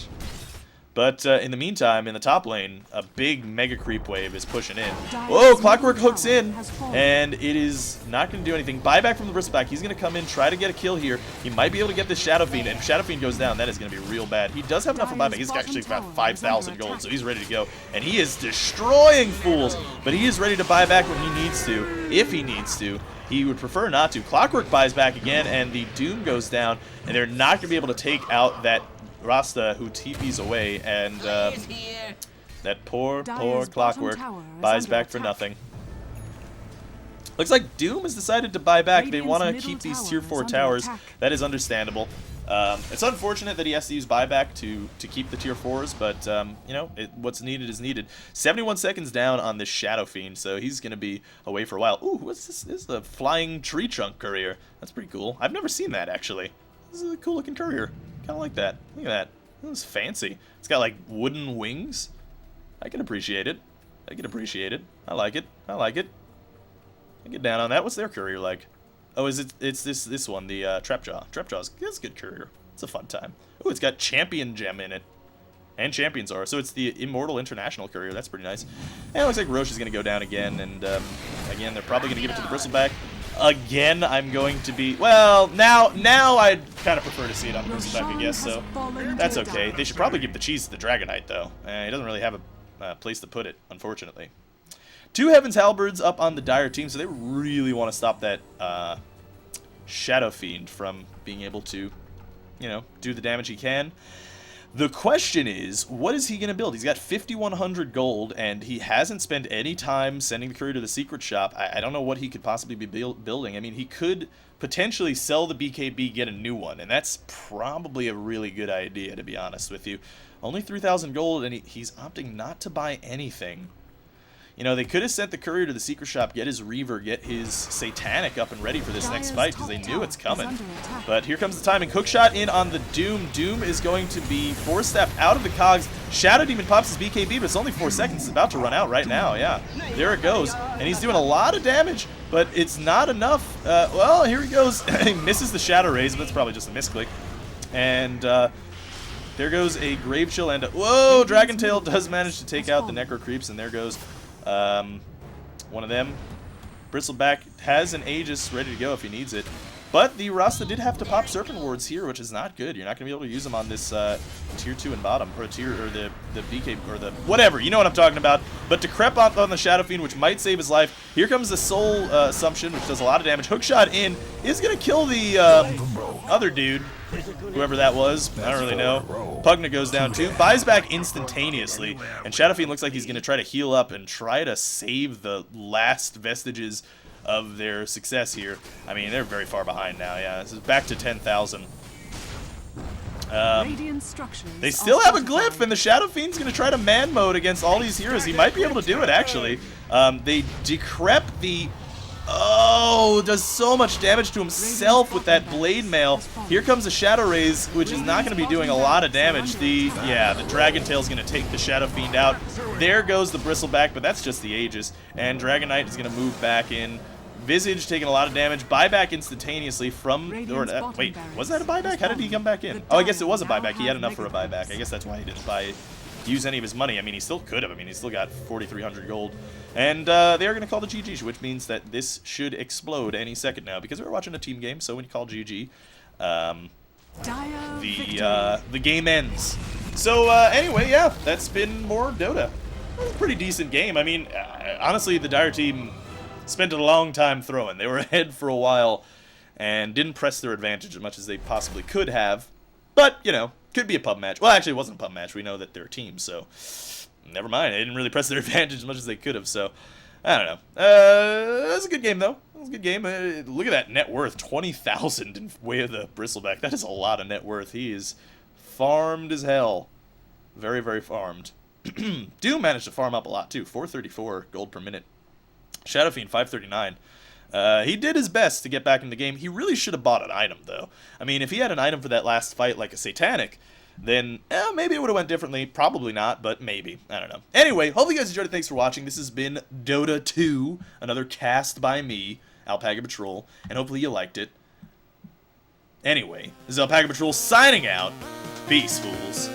But in the meantime, in the top lane, a big Mega Creep wave is pushing in. Whoa, Clockwork hooks in, and it is not going to do anything. Buyback from the Bristleback. He's going to come in, try to get a kill here. He might be able to get this Shadow Fiend, and if Shadow Fiend goes down, that is going to be real bad. He does have enough for buyback. He's actually about 5,000 gold, so he's ready to go. And he is destroying fools, but he is ready to buy back when he needs to, if he needs to. He would prefer not to. Clockwork buys back again, and the Doom goes down, and they're not going to be able to take out that Rasta who TPs away, and that poor Clockwork buys back for nothing. Looks like Doom has decided to buy back. They want to keep these tier 4 towers. That is understandable. It's unfortunate that he has to use buyback to keep the tier 4s, but you know, what's needed is needed. 71 seconds down on this Shadow Fiend, so he's going to be away for a while. Ooh, what's this? This is the Flying Tree Trunk Courier. That's pretty cool. I've never seen that, actually. This is a cool looking courier. Kind of like that. Look at that. This is fancy. It's got like wooden wings. I can appreciate it. I can appreciate it. I like it. I like it. I get down on that. What's their courier like? Oh, it's this one, the Trapjaw. Trapjaw's a good courier. It's a fun time. Oh, it's got Champion Gem in it. And Champion's Aura. So it's the Immortal International courier. That's pretty nice. And it looks like Roche is going to go down again. And again, they're probably going to give it to the Bristleback. Again, I'm going to be... Well, now I'd kind of prefer to see it on the Bristleback, I guess. So that's okay. They should probably give the cheese to the Dragonite, though. He doesn't really have a place to put it, unfortunately. 2 Heaven's Halberds up on the Dire team, so they really want to stop that Shadow Fiend from being able to, you know, do the damage he can. The question is, what is he going to build? He's got 5,100 gold, and he hasn't spent any time sending the courier to the secret shop. I don't know what he could possibly be building. I mean, he could potentially sell the BKB, get a new one, and that's probably a really good idea, to be honest with you. Only 3,000 gold, and he's opting not to buy anything. You know, they could have sent the courier to the secret shop, get his Reaver, get his Satanic up and ready for this next fight, because they knew it's coming. But here comes the timing. Hookshot in on the Doom. Doom is going to be force-stepped out of the cogs. Shadow Demon pops his BKB, but it's only 4 seconds. It's about to run out right now, yeah. There it goes. And he's doing a lot of damage, but it's not enough. Well, here he goes. He misses the Shadow Rays, but it's probably just a misclick. And there goes a Grave Chill and... Whoa! Dragon Tail does manage to take out the Necro Creeps, and there goes... one of them. Bristleback has an Aegis ready to go if he needs it. But the Rasta did have to pop Serpent Wards here, which is not good. You're not going to be able to use them on this tier 2 and bottom, or the BK, or the whatever. You know what I'm talking about. But to crep up on the Shadow Fiend, which might save his life. Here comes the Soul Assumption, which does a lot of damage. Hookshot in is going to kill the other dude. Whoever that was, I don't really know. Pugna goes down too, buys back instantaneously, and Shadow Fiend looks like he's going to try to heal up and try to save the last vestiges of their success here. I mean, they're very far behind now, yeah. This is back to 10,000. They still have a glyph, and the Shadow Fiend's going to try to man mode against all these heroes. He might be able to do it, actually. They decrep the Oh, does so much damage to himself with that blade mail. Here comes a Shadow Raise, which is not going to be doing a lot of damage. The Dragon Tail's going to take the Shadow Fiend out. There goes the Bristleback, but that's just the Aegis. And Dragon Knight is going to move back in. Visage taking a lot of damage. Buyback instantaneously from... wait, was that a buyback? How did he come back in? Oh, I guess it was a buyback. He had enough for a buyback. I guess that's why he didn't use any of his money. I mean, he still could have. I mean, he's still got 4,300 gold. And they are going to call the GG, which means that this should explode any second now, because we're watching a team game, so when you call GG, the game ends. So, anyway, yeah, that's been more Dota. It was a pretty decent game. I mean, honestly, the Dire team spent a long time throwing. They were ahead for a while and didn't press their advantage as much as they possibly could have. But, you know, could be a pub match. Well, actually, it wasn't a pub match. We know that they're a team, so never mind. They didn't really press their advantage as much as they could have, so I don't know. It was a good game, though. It was a good game. Look at that net worth, 20,000 in way of the Bristleback. That is a lot of net worth. He is farmed as hell. Very, very farmed. Doom managed to farm up a lot, too. 434 gold per minute. Shadow Fiend, 539. He did his best to get back in the game. He really should have bought an item, though. I mean, if he had an item for that last fight, like a Satanic, then maybe it would have went differently. Probably not, but maybe. I don't know. Anyway, hopefully you guys enjoyed it. Thanks for watching. This has been Dota 2, another cast by me, Alpacapatrol, and hopefully you liked it. Anyway, this is Alpacapatrol signing out. Peace, fools.